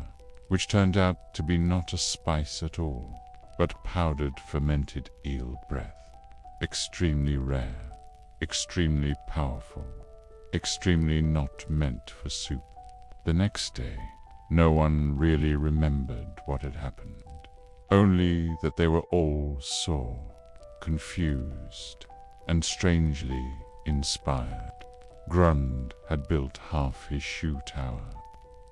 which turned out to be not a spice at all, but powdered fermented eel breath. Extremely rare, extremely powerful, extremely not meant for soup. The next day, no one really remembered what had happened, only that they were all sore, confused, and strangely inspired. Grund had built half his shoe tower.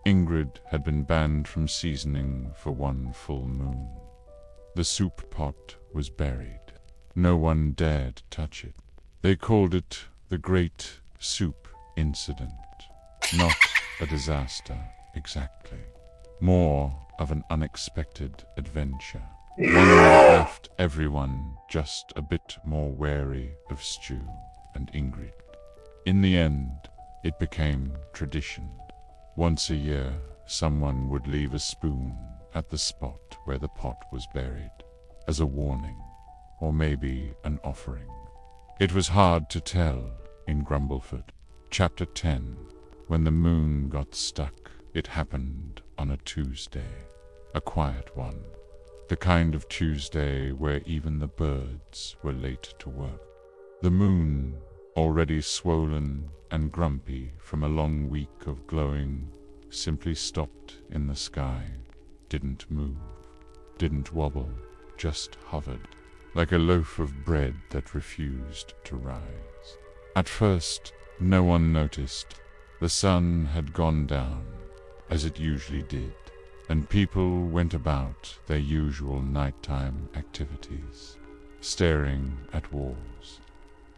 Ingrid had been banned from seasoning for 1 full moon. The soup pot was buried. No one dared touch it. They called it the Great Soup Incident. Not a disaster, exactly. More of an unexpected adventure. One that left everyone just a bit more wary of Stu and Ingrid. In the end, it became tradition. Once a year, someone would leave a spoon at the spot where the pot was buried, as a warning, or maybe an offering. It was hard to tell in Grumbleford. Chapter 10. When the moon got stuck, it happened on a Tuesday, a quiet one, the kind of Tuesday where even the birds were late to work. The moon, already swollen and grumpy from a long week of glowing, simply stopped in the sky, didn't move, didn't wobble, just hovered, like a loaf of bread that refused to rise. At first, no one noticed. The sun had gone down, as it usually did, and people went about their usual nighttime activities, staring at walls,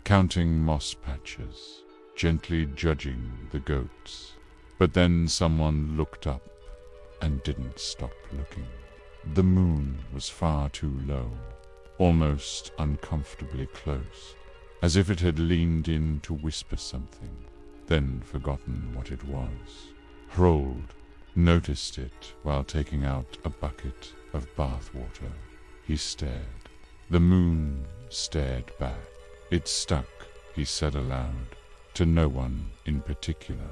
counting moss patches, gently judging the goats. But then someone looked up and didn't stop looking. The moon was far too low, almost uncomfortably close, as if it had leaned in to whisper something, then forgotten what it was. Hrold noticed it while taking out a bucket of bathwater. He stared. The moon stared back. It stuck, he said aloud, to no one in particular.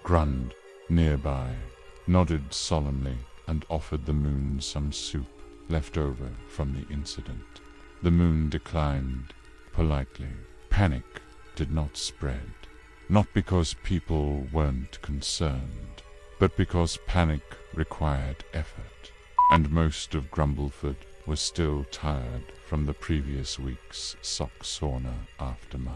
Grund, nearby, nodded solemnly and offered the moon some soup left over from the incident. The moon declined politely. Panic did not spread, not because people weren't concerned, but because panic required effort, and most of Grumbleford was still tired from the previous week's sock sauna aftermath.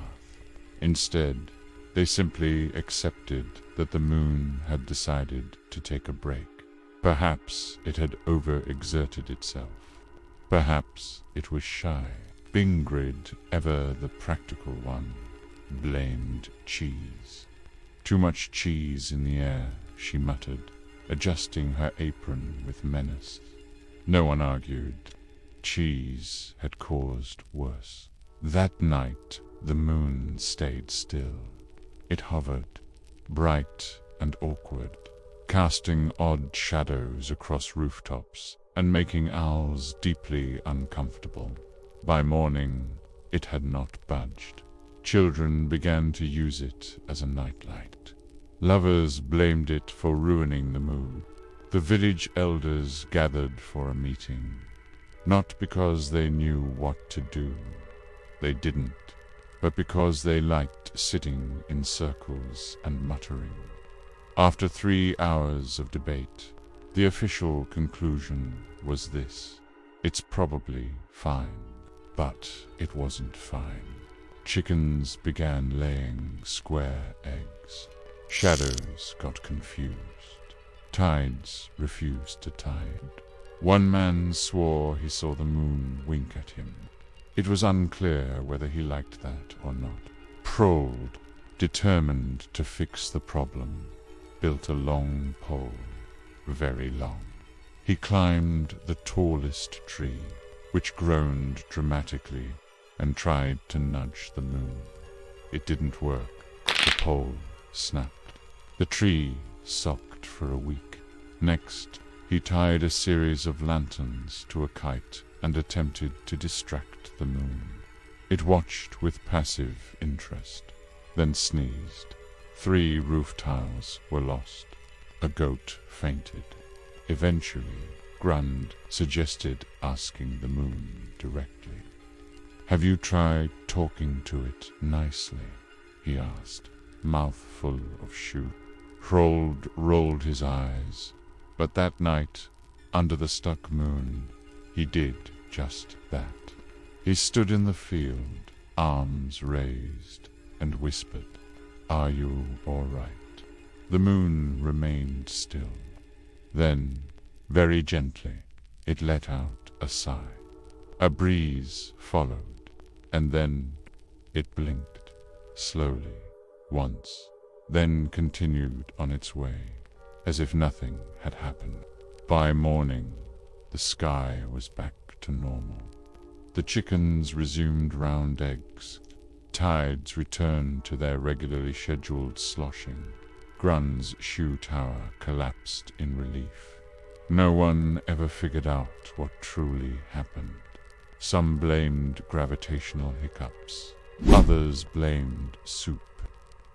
Instead, they simply accepted that the moon had decided to take a break. Perhaps it had overexerted itself. Perhaps it was shy. Bingrid, ever the practical one, blamed cheese. Too much cheese in the air, she muttered, adjusting her apron with menace. No one argued. Cheese had caused worse. That night, the moon stayed still. It hovered, bright and awkward, casting odd shadows across rooftops and making owls deeply uncomfortable. By morning, it had not budged. Children began to use it as a nightlight. Lovers blamed it for ruining the mood. The village elders gathered for a meeting, not because they knew what to do. They didn't, but because they liked sitting in circles and muttering. After 3 hours of debate, the official conclusion was this: it's probably fine. But it wasn't fine. Chickens began laying square eggs. Shadows got confused. Tides refused to tide. One man swore he saw the moon wink at him. It was unclear whether he liked that or not. Prold, determined to fix the problem, built a long pole, very long. He climbed the tallest tree, which groaned dramatically and tried to nudge the moon. It didn't work. The pole snapped. The tree sulked for a week. Next, he tied a series of lanterns to a kite and attempted to distract the moon. It watched with passive interest, then sneezed. 3 roof tiles were lost. A goat fainted. Eventually, Grund suggested asking the moon directly. "Have you tried talking to it nicely?" he asked, mouth full of shoe. Hrold rolled his eyes, but that night, under the stuck moon, he did just that. He stood in the field, arms raised, and whispered, "Are you all right?" The moon remained still. Then, very gently, it let out a sigh. A breeze followed, and then it blinked, slowly, once, then continued on its way, as if nothing had happened. By morning, the sky was back to normal. The chickens resumed round eggs. Tides returned to their regularly scheduled sloshing. Grun's shoe tower collapsed in relief. No one ever figured out what truly happened. Some blamed gravitational hiccups. Others blamed soup.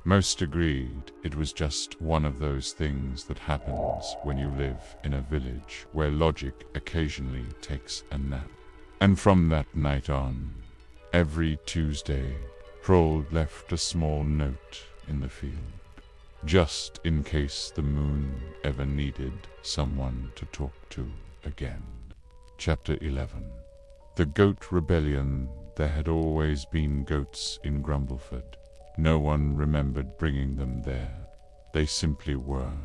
Most agreed it was just one of those things that happens when you live in a village where logic occasionally takes a nap. And from that night on, every Tuesday, Hrold left a small note in the field, just in case the moon ever needed someone to talk to again. Chapter 11. The Goat Rebellion. There had always been goats in Grumbleford. No one remembered bringing them there. They simply were,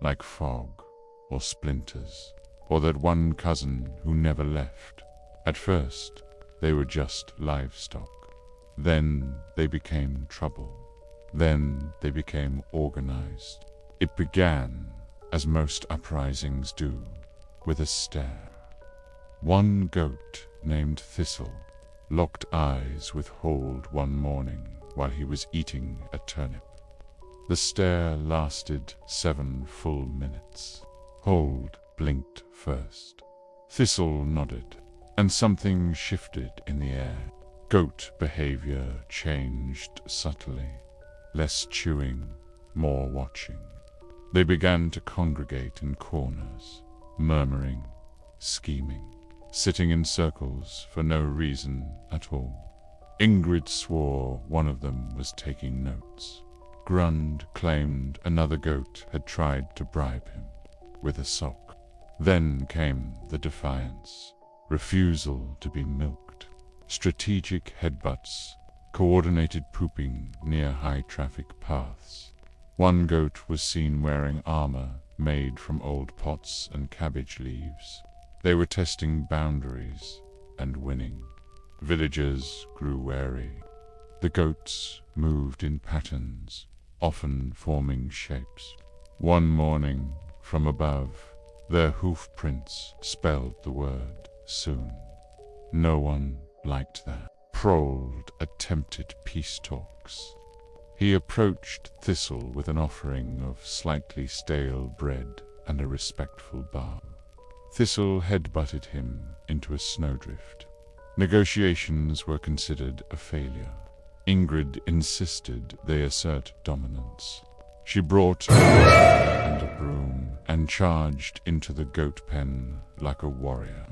like fog or splinters, or that one cousin who never left. At first, they were just livestock. Then they became trouble. Then they became organized. It began, as most uprisings do, with a stare. One goat named Thistle locked eyes with Hold one morning while he was eating a turnip. The stare lasted 7 full minutes. Hold blinked first. Thistle nodded, and something shifted in the air. Goat behavior changed subtly. Less chewing, more watching. They began to congregate in corners, murmuring, scheming, sitting in circles for no reason at all. Ingrid swore one of them was taking notes. Grund claimed another goat had tried to bribe him with a sock. Then came the defiance, refusal to be milked, strategic headbutts, coordinated pooping near high-traffic paths. One goat was seen wearing armor made from old pots and cabbage leaves. They were testing boundaries and winning. Villagers grew wary. The goats moved in patterns, often forming shapes. One morning, from above, their hoof prints spelled the word soon. No one liked that. Prold attempted peace talks. He approached Thistle with an offering of slightly stale bread and a respectful bow. Thistle headbutted him into a snowdrift. Negotiations were considered a failure. Ingrid insisted they assert dominance. She brought a rod and a broom and charged into the goat pen like a warrior.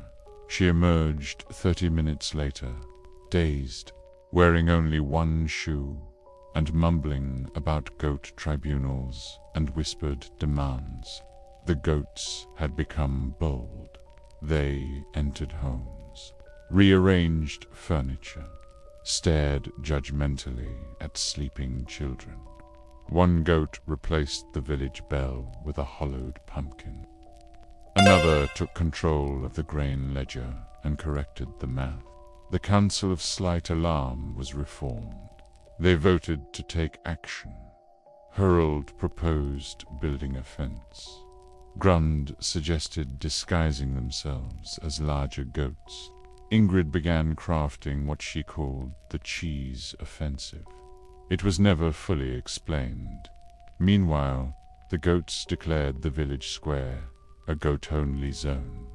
She emerged 30 minutes later, dazed, wearing only one shoe, and mumbling about goat tribunals and whispered demands. The goats had become bold. They entered homes, rearranged furniture, stared judgmentally at sleeping children. One goat replaced the village bell with a hollowed pumpkin. Another took control of the grain ledger and corrected the math. The Council of Slight Alarm was reformed. They voted to take action. Hurled proposed building a fence. Grund suggested disguising themselves as larger goats. Ingrid began crafting what she called the cheese offensive. It was never fully explained. Meanwhile, the goats declared the village square a goat-only zone.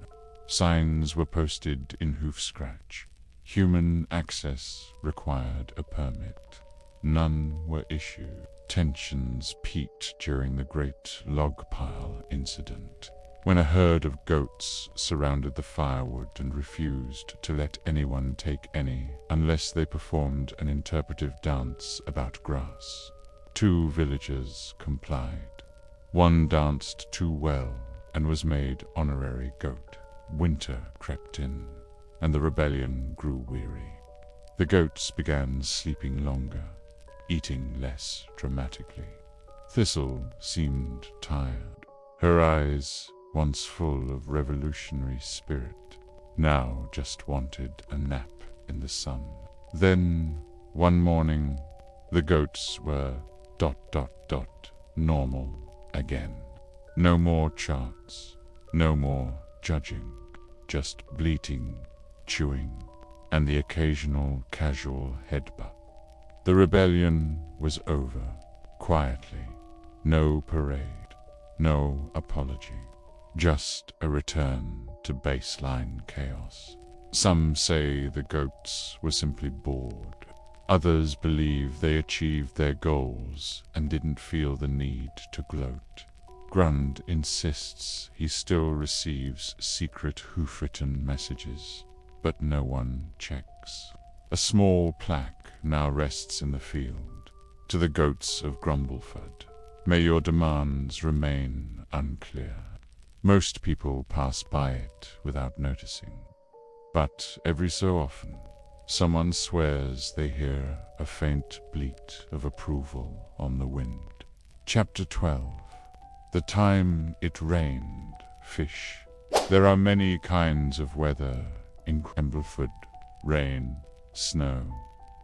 Signs were posted in hoof scratch. Human access required a permit. None were issued. Tensions peaked during the Great Log Pile incident, when a herd of goats surrounded the firewood and refused to let anyone take any unless they performed an interpretive dance about grass. 2 villagers complied. One danced too well and was made honorary goat. Winter crept in, and the rebellion grew weary. The goats began sleeping longer, eating less dramatically. Thistle seemed tired. Her eyes, once full of revolutionary spirit, now just wanted a nap in the sun. Then, one morning, the goats were ... normal again. No more charts, no more judging, just bleating, chewing, and the occasional casual headbutt. The rebellion was over, quietly. No parade, no apology. Just a return to baseline chaos. Some say the goats were simply bored. Others believe they achieved their goals and didn't feel the need to gloat. Grund insists he still receives secret hoof-written messages, but no one checks. A small plaque now rests in the field. To the goats of Grumbleford, may your demands remain unclear. Most people pass by it without noticing, but every so often, someone swears they hear a faint bleat of approval on the wind. Chapter 12. The time it rained, fish. There are many kinds of weather in Grumbleford: rain, snow,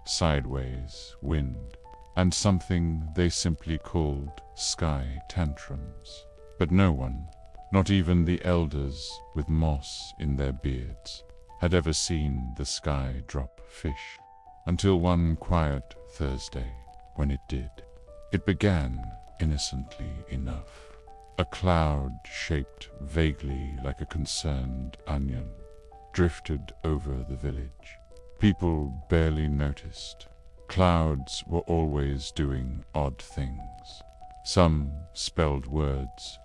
sideways, wind, and something they simply called sky tantrums. But no one, not even the elders with moss in their beards, had ever seen the sky drop fish, until one quiet Thursday when it did. It began innocently enough. A cloud shaped vaguely like a concerned onion drifted over the village. People barely noticed. Clouds were always doing odd things. Some spelled words.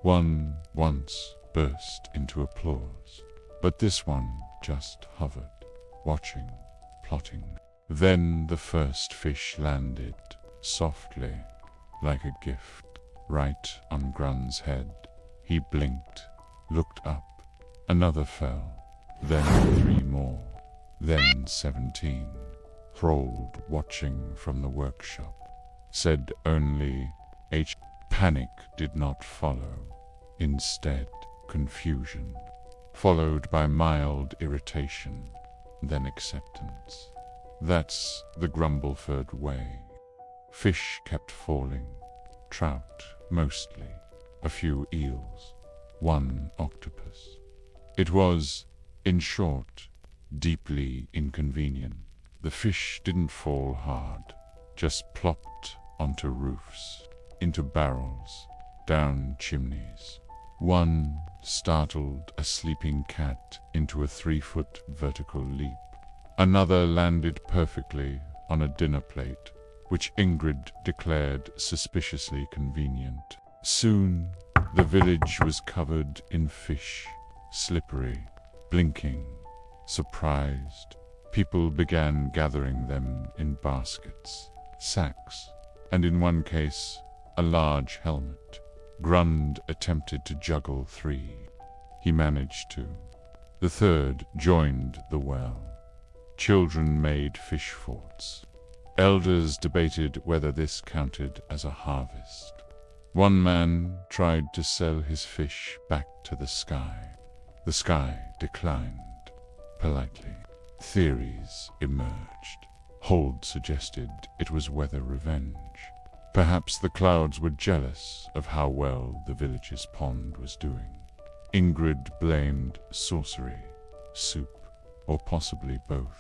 One once burst into applause. But this one just hovered, watching, plotting. Then the first fish landed, softly, like a gift, right on Grun's head. He blinked, looked up. Another fell, then 3 more, then 17. Thralled, watching from the workshop, said only H. Panic did not follow. Instead, confusion, followed by mild irritation, then acceptance. That's the Grumbleford way. Fish kept falling. Trout, mostly. A few eels. 1 octopus. It was, in short, deeply inconvenient. The fish didn't fall hard, just plopped onto roofs, into barrels, down chimneys. One startled a sleeping cat into a 3-foot vertical leap. Another landed perfectly on a dinner plate, which Ingrid declared suspiciously convenient. Soon, the village was covered in fish, slippery, blinking, surprised. People began gathering them in baskets, sacks, and in one case, a large helmet. Grund attempted to juggle 3. He managed to. The third joined the well. Children made fish forts. Elders debated whether this counted as a harvest. One man tried to sell his fish back to the sky. The sky declined, politely. Theories emerged. Hold suggested it was weather revenge. Perhaps the clouds were jealous of how well the village's pond was doing. Ingrid blamed sorcery, soup, or possibly both.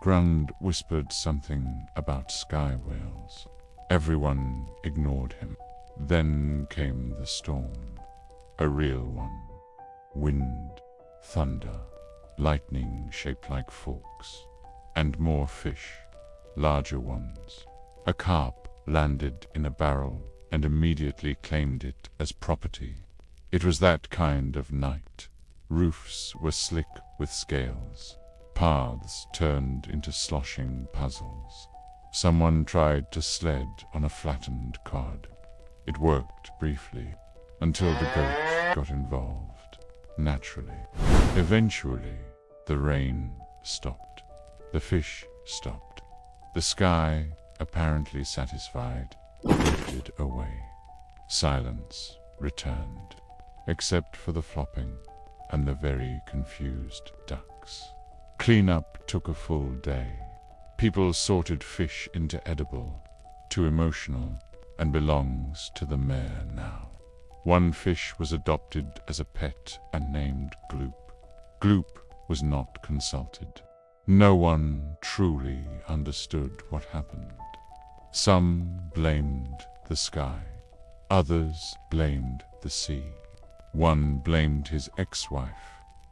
Grund whispered something about sky whales. Everyone ignored him. Then came the storm. A real one. Wind, thunder, lightning shaped like forks, and more fish, larger ones. A carp landed in a barrel and immediately claimed it as property. It was that kind of night. Roofs were slick with scales. Paths turned into sloshing puzzles. Someone tried to sled on a flattened cod. It worked briefly, until the goat got involved, naturally. Eventually, the rain stopped. The fish stopped. The sky, apparently satisfied, drifted away. Silence returned, except for the flopping and the very confused ducks. Cleanup took a full day. People sorted fish into edible, too emotional, and belongs to the mayor now. One fish was adopted as a pet and named Gloop. Gloop was not consulted. No one truly understood what happened. Some blamed the sky. Others blamed the sea. One blamed his ex-wife,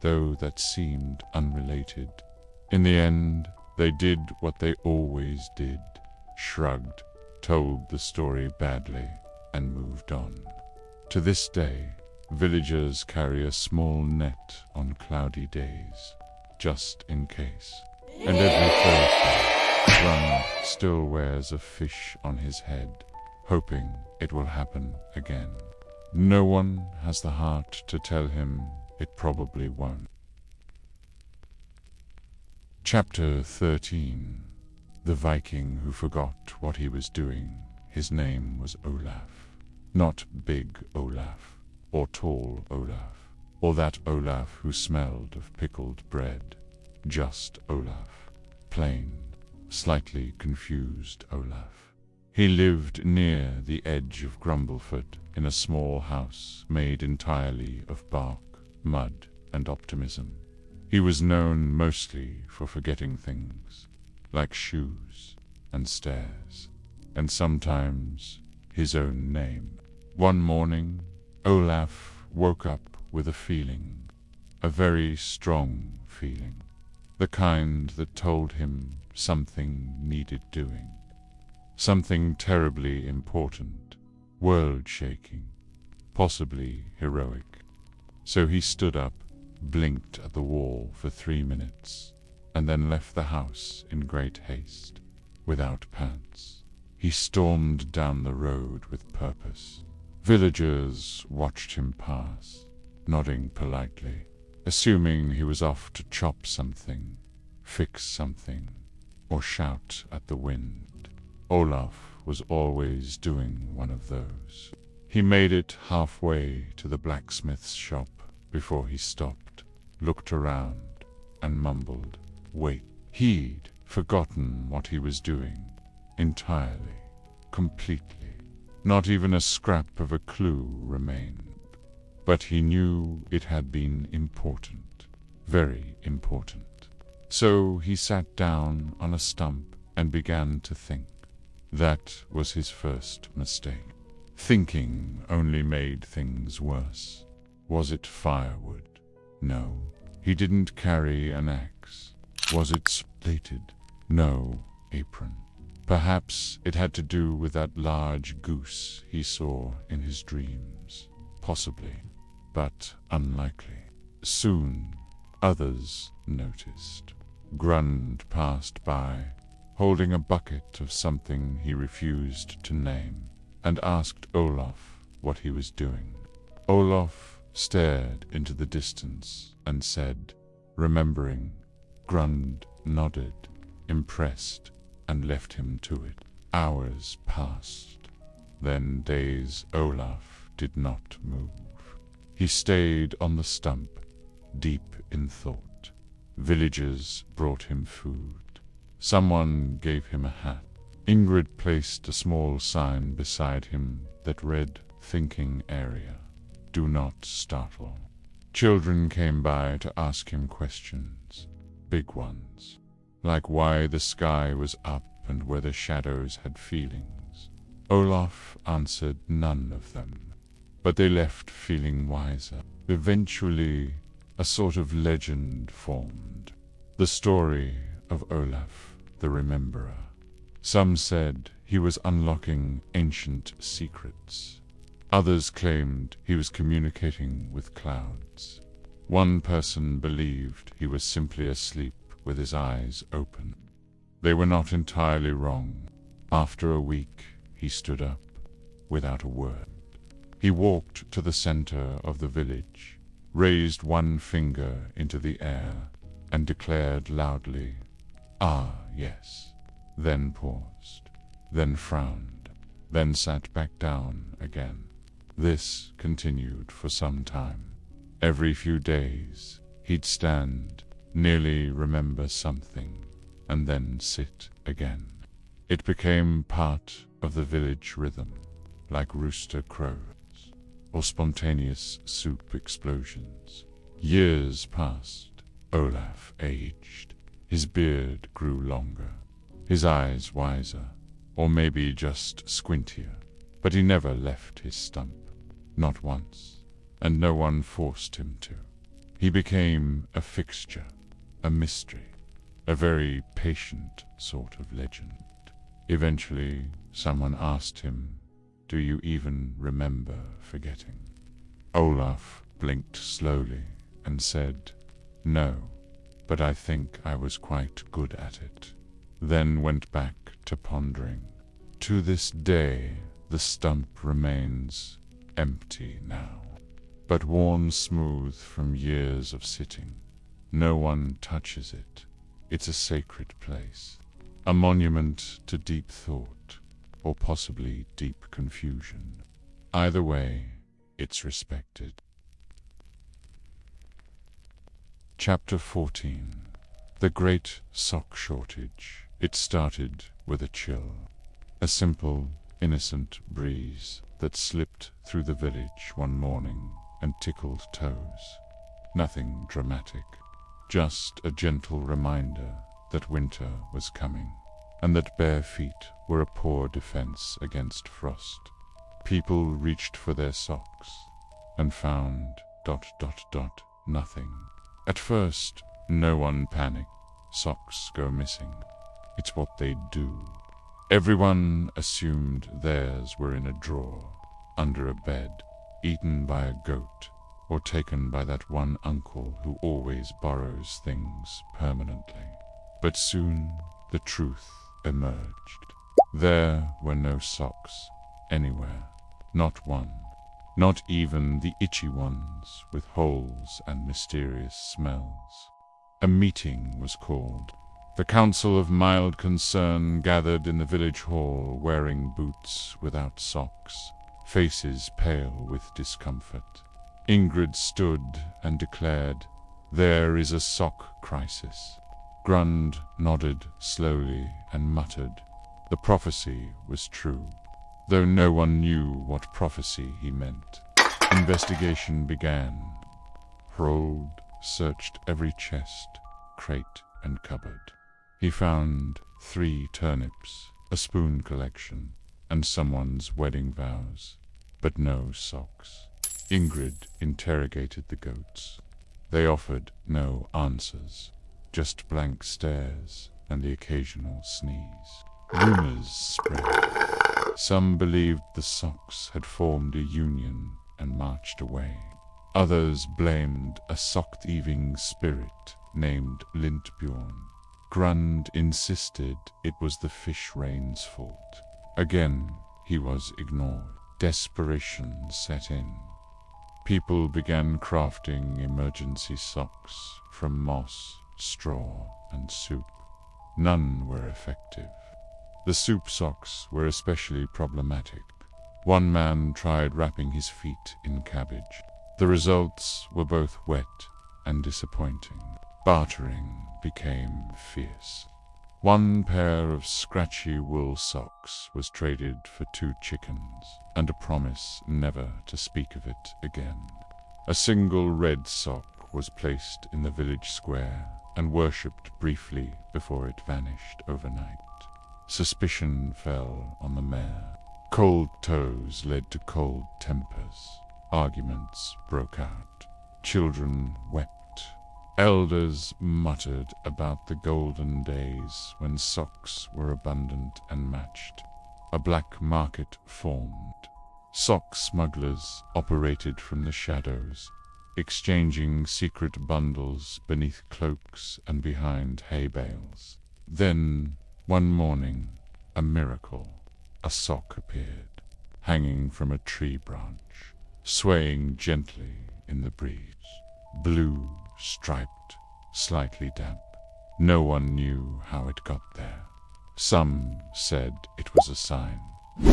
though that seemed unrelated. In the end, they did what they always did, shrugged, told the story badly, and moved on. To this day, villagers carry a small net on cloudy days, just in case. And every Thursday, Grun still wears a fish on his head, hoping it will happen again. No one has the heart to tell him it probably won't. Chapter 13. The Viking who forgot what he was doing. His name was Olaf. Not Big Olaf, or Tall Olaf, or that Olaf who smelled of pickled bread. Just Olaf. Plain, slightly confused Olaf. He lived near the edge of Grumbleford in a small house made entirely of bark, mud, and optimism. He was known mostly for forgetting things, like shoes and stairs, and sometimes his own name. One morning, Olaf woke up with a feeling, a very strong feeling, the kind that told him something needed doing, something terribly important, world-shaking, possibly heroic. So he stood up, blinked at the wall for 3 minutes, and then left the house in great haste, without pants. He stormed down the road with purpose. Villagers watched him pass, nodding politely, assuming he was off to chop something, fix something, or shout at the wind. Olaf was always doing one of those. He made it halfway to the blacksmith's shop before he stopped, looked around, and mumbled, "Wait." He'd forgotten what he was doing, entirely, completely. Not even a scrap of a clue remained. But he knew it had been important, very important. So he sat down on a stump and began to think. That was his first mistake. Thinking only made things worse. Was it firewood? No. He didn't carry an axe. Was it slated? No. Apron. Perhaps it had to do with that large goose he saw in his dreams. Possibly, but unlikely. Soon, others noticed. Grund passed by, holding a bucket of something he refused to name, and asked Olaf what he was doing. Olaf stared into the distance and said, remembering. Grund nodded, impressed, and left him to it. Hours passed. Then days. Olaf did not move. He stayed on the stump, deep in thought. Villagers brought him food. Someone gave him a hat. Ingrid placed a small sign beside him that read, "Thinking area. Do not startle." Children came by to ask him questions, big ones, like why the sky was up and whether shadows had feelings. Olaf answered none of them, but they left feeling wiser. Eventually, a sort of legend formed, the story of Olaf the Rememberer. Some said he was unlocking ancient secrets. Others claimed he was communicating with clouds. One person believed he was simply asleep with his eyes open. They were not entirely wrong. After a week, he stood up, without a word. He walked to the center of the village, raised one finger into the air, and declared loudly, "Ah, yes," then paused, then frowned, then sat back down again. This continued for some time. Every few days, he'd stand, nearly remember something, and then sit again. It became part of the village rhythm, like rooster crows, or spontaneous soup explosions. Years passed. Olaf aged. His beard grew longer, his eyes wiser, or maybe just squintier. But he never left his stump, not once, and no one forced him to. He became a fixture, a mystery, a very patient sort of legend. Eventually, someone asked him, "Do you even remember forgetting?" Olaf blinked slowly and said, "No, but I think I was quite good at it." Then went back to pondering. To this day, the stump remains empty now, but worn smooth from years of sitting. No one touches it. It's a sacred place, a monument to deep thought, or possibly deep confusion. Either way, it's respected. Chapter 14. The Great Sock Shortage. It started with a chill, a simple, innocent breeze that slipped through the village one morning and tickled toes. Nothing dramatic, just a gentle reminder that winter was coming, and that bare feet were a poor defense against frost. People reached for their socks, and found ... nothing. At first, no one panicked. Socks go missing. It's what they do. Everyone assumed theirs were in a drawer, under a bed, eaten by a goat, or taken by that one uncle who always borrows things permanently. But soon the truth emerged. There were no socks anywhere, not one, not even the itchy ones with holes and mysterious smells. A meeting was called. The council of mild concern gathered in the village hall, wearing boots without socks, faces pale with discomfort. Ingrid stood and declared, "There is a sock crisis." Grund nodded slowly and muttered. The prophecy was true, though no one knew what prophecy he meant. Investigation began. Hrold searched every chest, crate, and cupboard. He found 3 turnips, a spoon collection, and someone's wedding vows, but no socks. Ingrid interrogated the goats. They offered no answers, just blank stares and the occasional sneeze. Rumors spread. Some believed the socks had formed a union and marched away. Others blamed a sock-thieving spirit named Lintbjorn. Grund insisted it was the fish rain's fault. Again, he was ignored. Desperation set in. People began crafting emergency socks from moss, straw, and soup. None were effective. The soup socks were especially problematic. One man tried wrapping his feet in cabbage. The results were both wet and disappointing. Bartering became fierce. One pair of scratchy wool socks was traded for 2 chickens and a promise never to speak of it again. A single red sock was placed in the village square and worshipped briefly before it vanished overnight. Suspicion fell on the mayor. Cold toes led to cold tempers. Arguments broke out. Children wept. Elders muttered about the golden days when socks were abundant and matched. A black market formed. Sock smugglers operated from the shadows, exchanging secret bundles beneath cloaks and behind hay bales. Then, one morning, a miracle. A sock appeared, hanging from a tree branch, swaying gently in the breeze. Blue, striped, slightly damp. No one knew how it got there. Some said it was a sign.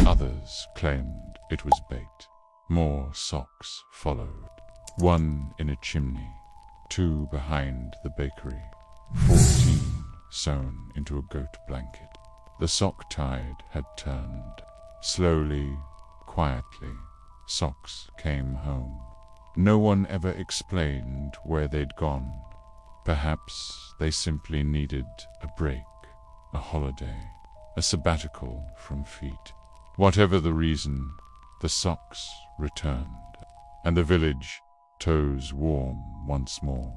Others claimed it was bait. More socks followed. 1 in a chimney, 2 behind the bakery, 14 sewn into a goat blanket. The sock tide had turned. Slowly, quietly, socks came home. No one ever explained where they'd gone. Perhaps they simply needed a break, a holiday, a sabbatical from feet. Whatever the reason, the socks returned, and the village, toes warm once more,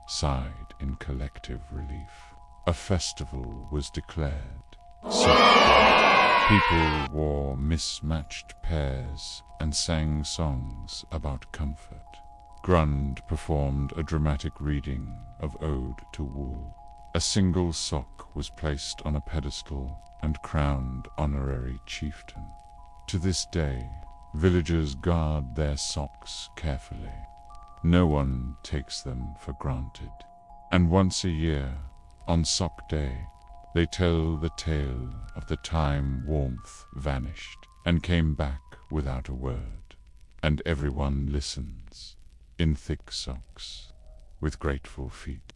sighed in collective relief. A festival was declared. People wore mismatched pairs and sang songs about comfort. Grund performed a dramatic reading of Ode to Wool. A single sock was placed on a pedestal and crowned honorary chieftain. To this day, villagers guard their socks carefully. No one takes them for granted. And once a year, on Sock Day, they tell the tale of the time warmth vanished and came back without a word, and everyone listens, in thick socks, with grateful feet.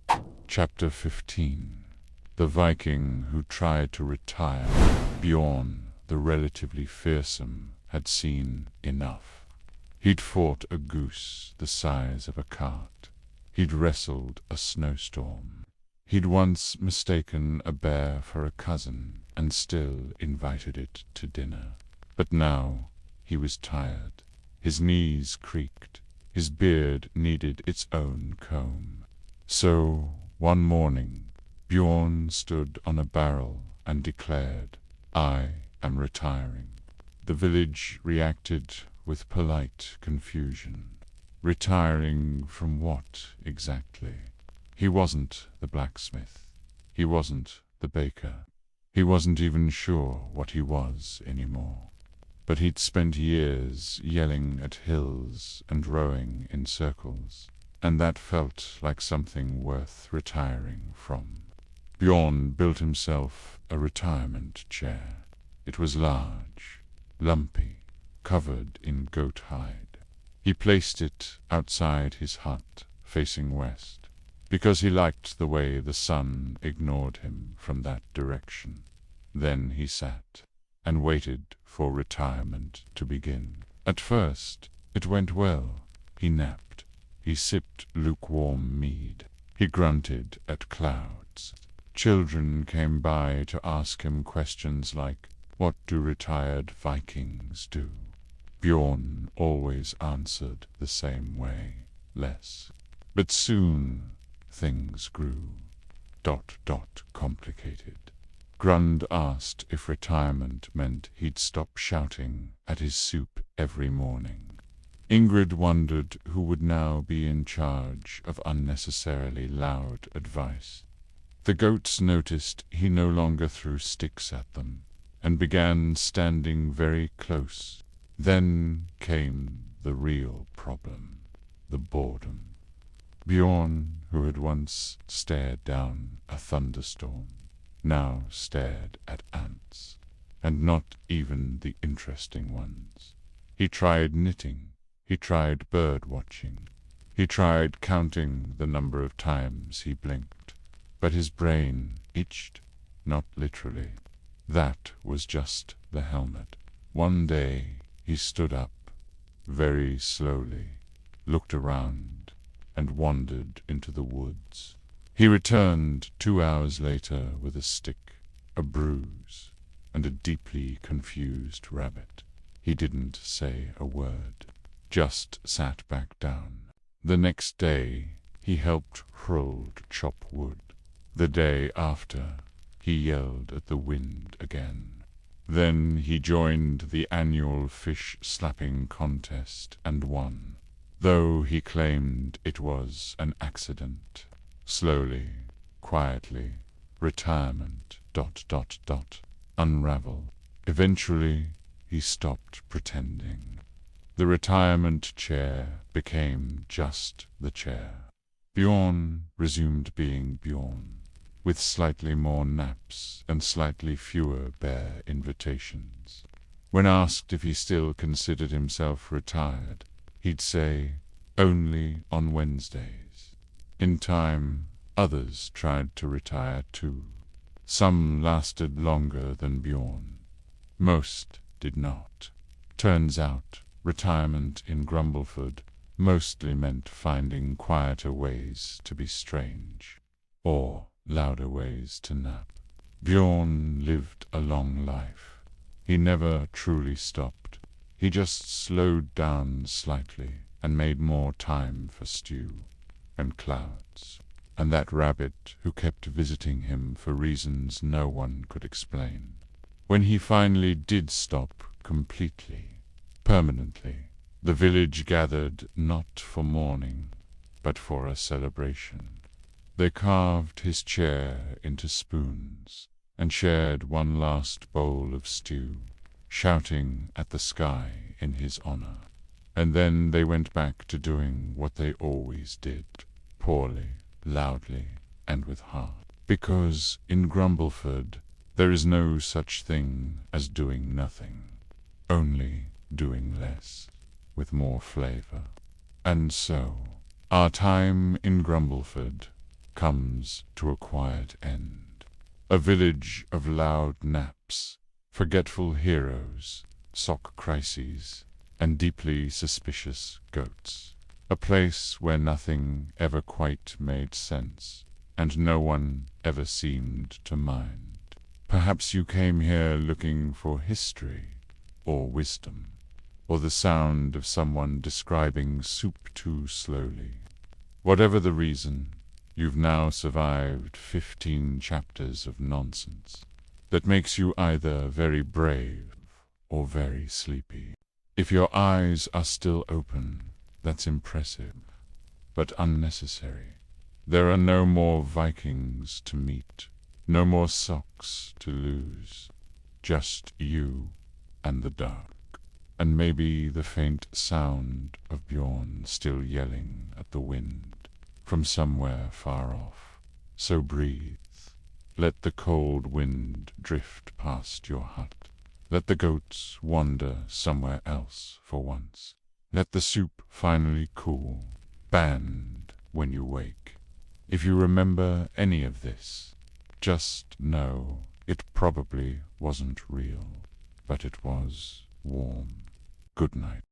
Chapter 15. The Viking who tried to retire. Bjorn, the relatively fearsome, had seen enough. He'd fought a goose the size of a cart. He'd wrestled a snowstorm. He'd once mistaken a bear for a cousin and still invited it to dinner. But now he was tired. His knees creaked, His beard needed its own comb. So, one morning, Bjorn stood on a barrel and declared, "I am retiring." The village reacted with polite confusion. Retiring from what, exactly? He wasn't the blacksmith. He wasn't the baker. He wasn't even sure what he was anymore. But he'd spent years yelling at hills and rowing in circles, and that felt like something worth retiring from. Bjorn built himself a retirement chair. It was large, lumpy, covered in goat hide. He placed it outside his hut, facing west, because he liked the way the sun ignored him from that direction. Then he sat and waited for retirement to begin. At first, it went well. He napped. He sipped lukewarm mead. He grunted at clouds. Children came by to ask him questions like, "What do retired Vikings do?" Bjorn always answered the same way, less. But soon things grew. Complicated. Grund asked if retirement meant he'd stop shouting at his soup every morning. Ingrid wondered who would now be in charge of unnecessarily loud advice. The goats noticed he no longer threw sticks at them, and began standing very close. Then came the real problem, the boredom. Bjorn, who had once stared down a thunderstorm, now stared at ants, and not even the interesting ones. He tried knitting. He tried bird watching. He tried counting the number of times he blinked. But his brain itched, not literally. That was just the helmet. One day he stood up, very slowly, looked around, and wandered into the woods. He returned 2 hours later with a stick, a bruise, and a deeply confused rabbit. He didn't say a word, just sat back down. The next day he helped Hruld chop wood. The day after, he yelled at the wind again. Then he joined the annual fish-slapping contest and won, though he claimed it was an accident. Slowly, quietly, retirement, unravel. Eventually, he stopped pretending. The retirement chair became just the chair. Bjorn resumed being Bjorn, with slightly more naps and slightly fewer bare invitations. When asked if he still considered himself retired, he'd say, "Only on Wednesdays." In time, others tried to retire too. Some lasted longer than Bjorn. Most did not. Turns out, retirement in Grumbleford mostly meant finding quieter ways to be strange, or louder ways to nap. Bjorn lived a long life. He never truly stopped. He just slowed down slightly and made more time for stew and clouds, and that rabbit who kept visiting him for reasons no one could explain. When he finally did stop completely, permanently, the village gathered not for mourning, but for a celebration. They carved his chair into spoons and shared one last bowl of stew, shouting at the sky in his honor. And then they went back to doing what they always did, poorly, loudly, and with heart. Because in Grumbleford there is no such thing as doing nothing, only doing less, with more flavor. And so, our time in Grumbleford comes to a quiet end. A village of loud naps, forgetful heroes, sock crises, and deeply suspicious goats. A place where nothing ever quite made sense, and no one ever seemed to mind. Perhaps you came here looking for history or wisdom. or the sound of someone describing soup too slowly. Whatever the reason, you've now survived 15 chapters of nonsense that makes you either very brave or very sleepy. If your eyes are still open, that's impressive, but unnecessary. There are no more Vikings to meet, no more socks to lose, just you and the dark, and maybe the faint sound of Bjorn still yelling at the wind from somewhere far off. So breathe. Let the cold wind drift past your hut. Let the goats wander somewhere else for once. Let the soup finally cool, banned when you wake. If you remember any of this, just know it probably wasn't real, but it was warm. Good night.